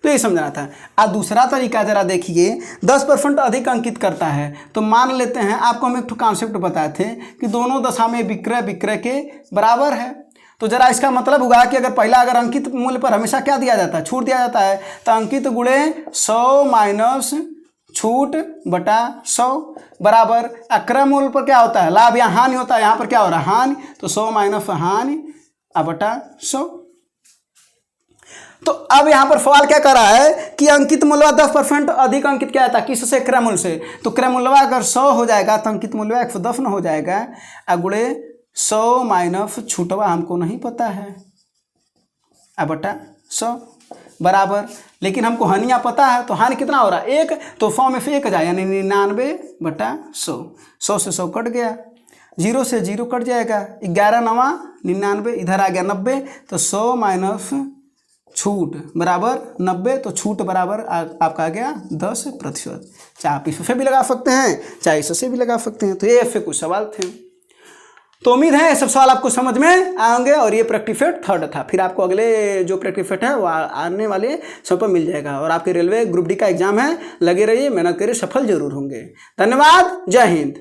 तो ये समझना था। अब दूसरा तरीका जरा देखिए, 10% अधिक अंकित करता है तो मान लेते हैं, आपको हम एक कॉन्सेप्ट बताए थे कि दोनों दशा में विक्रय के बराबर है। तो जरा इसका मतलब हुआ कि अगर पहला अगर अंकित मूल्य पर हमेशा क्या दिया जाता है, छूट दिया जाता है, तो अंकित गुणे 100 माइनस छूट बटा 100 बराबर क्रय मूल्य पर क्या होता है, लाभ या हानि होता है, यहाँ पर क्या हो रहा है हानि, तो 100 माइनस हानि बटा 100। तो अब यहाँ पर सवाल क्या कर रहा है कि अंकित मूल्य 10% अधिक अंकित क्या था, किससे, क्रय मूल्य से। तो क्रय मूल्य अगर 100 हो जाएगा तो अंकित मूल्य 110 न हो जाएगा, गुणे 100 माइनस छूटवा हमको नहीं पता है बटा 100 बराबर, लेकिन हमको हानिया पता है। तो हानि कितना हो रहा है 1, तो 100 में से 1 जाए यानी 99 बटा 100। 100 से 100 कट गया, 0 से 0 कट जाएगा, 11 9 99, इधर आ गया 90, तो 100 माइनस छूट बराबर 90, तो छूट बराबर आपका आ गया 10%। चाहे आप इससे भी लगा सकते हैं चाहे इससे भी लगा सकते हैं। तो ये ऐसे कुछ सवाल थे। तो उम्मीद है ये सब सवाल आपको समझ में आएंगे, और ये प्रैक्टिस सेट 3rd था। फिर आपको अगले जो प्रैक्टिस सेट है वो आने वाले समय पर मिल जाएगा। और आपके रेलवे ग्रुप डी का एग्जाम है, लगे रहिए, मेहनत करिए, सफल जरूर होंगे। धन्यवाद, जय हिंद।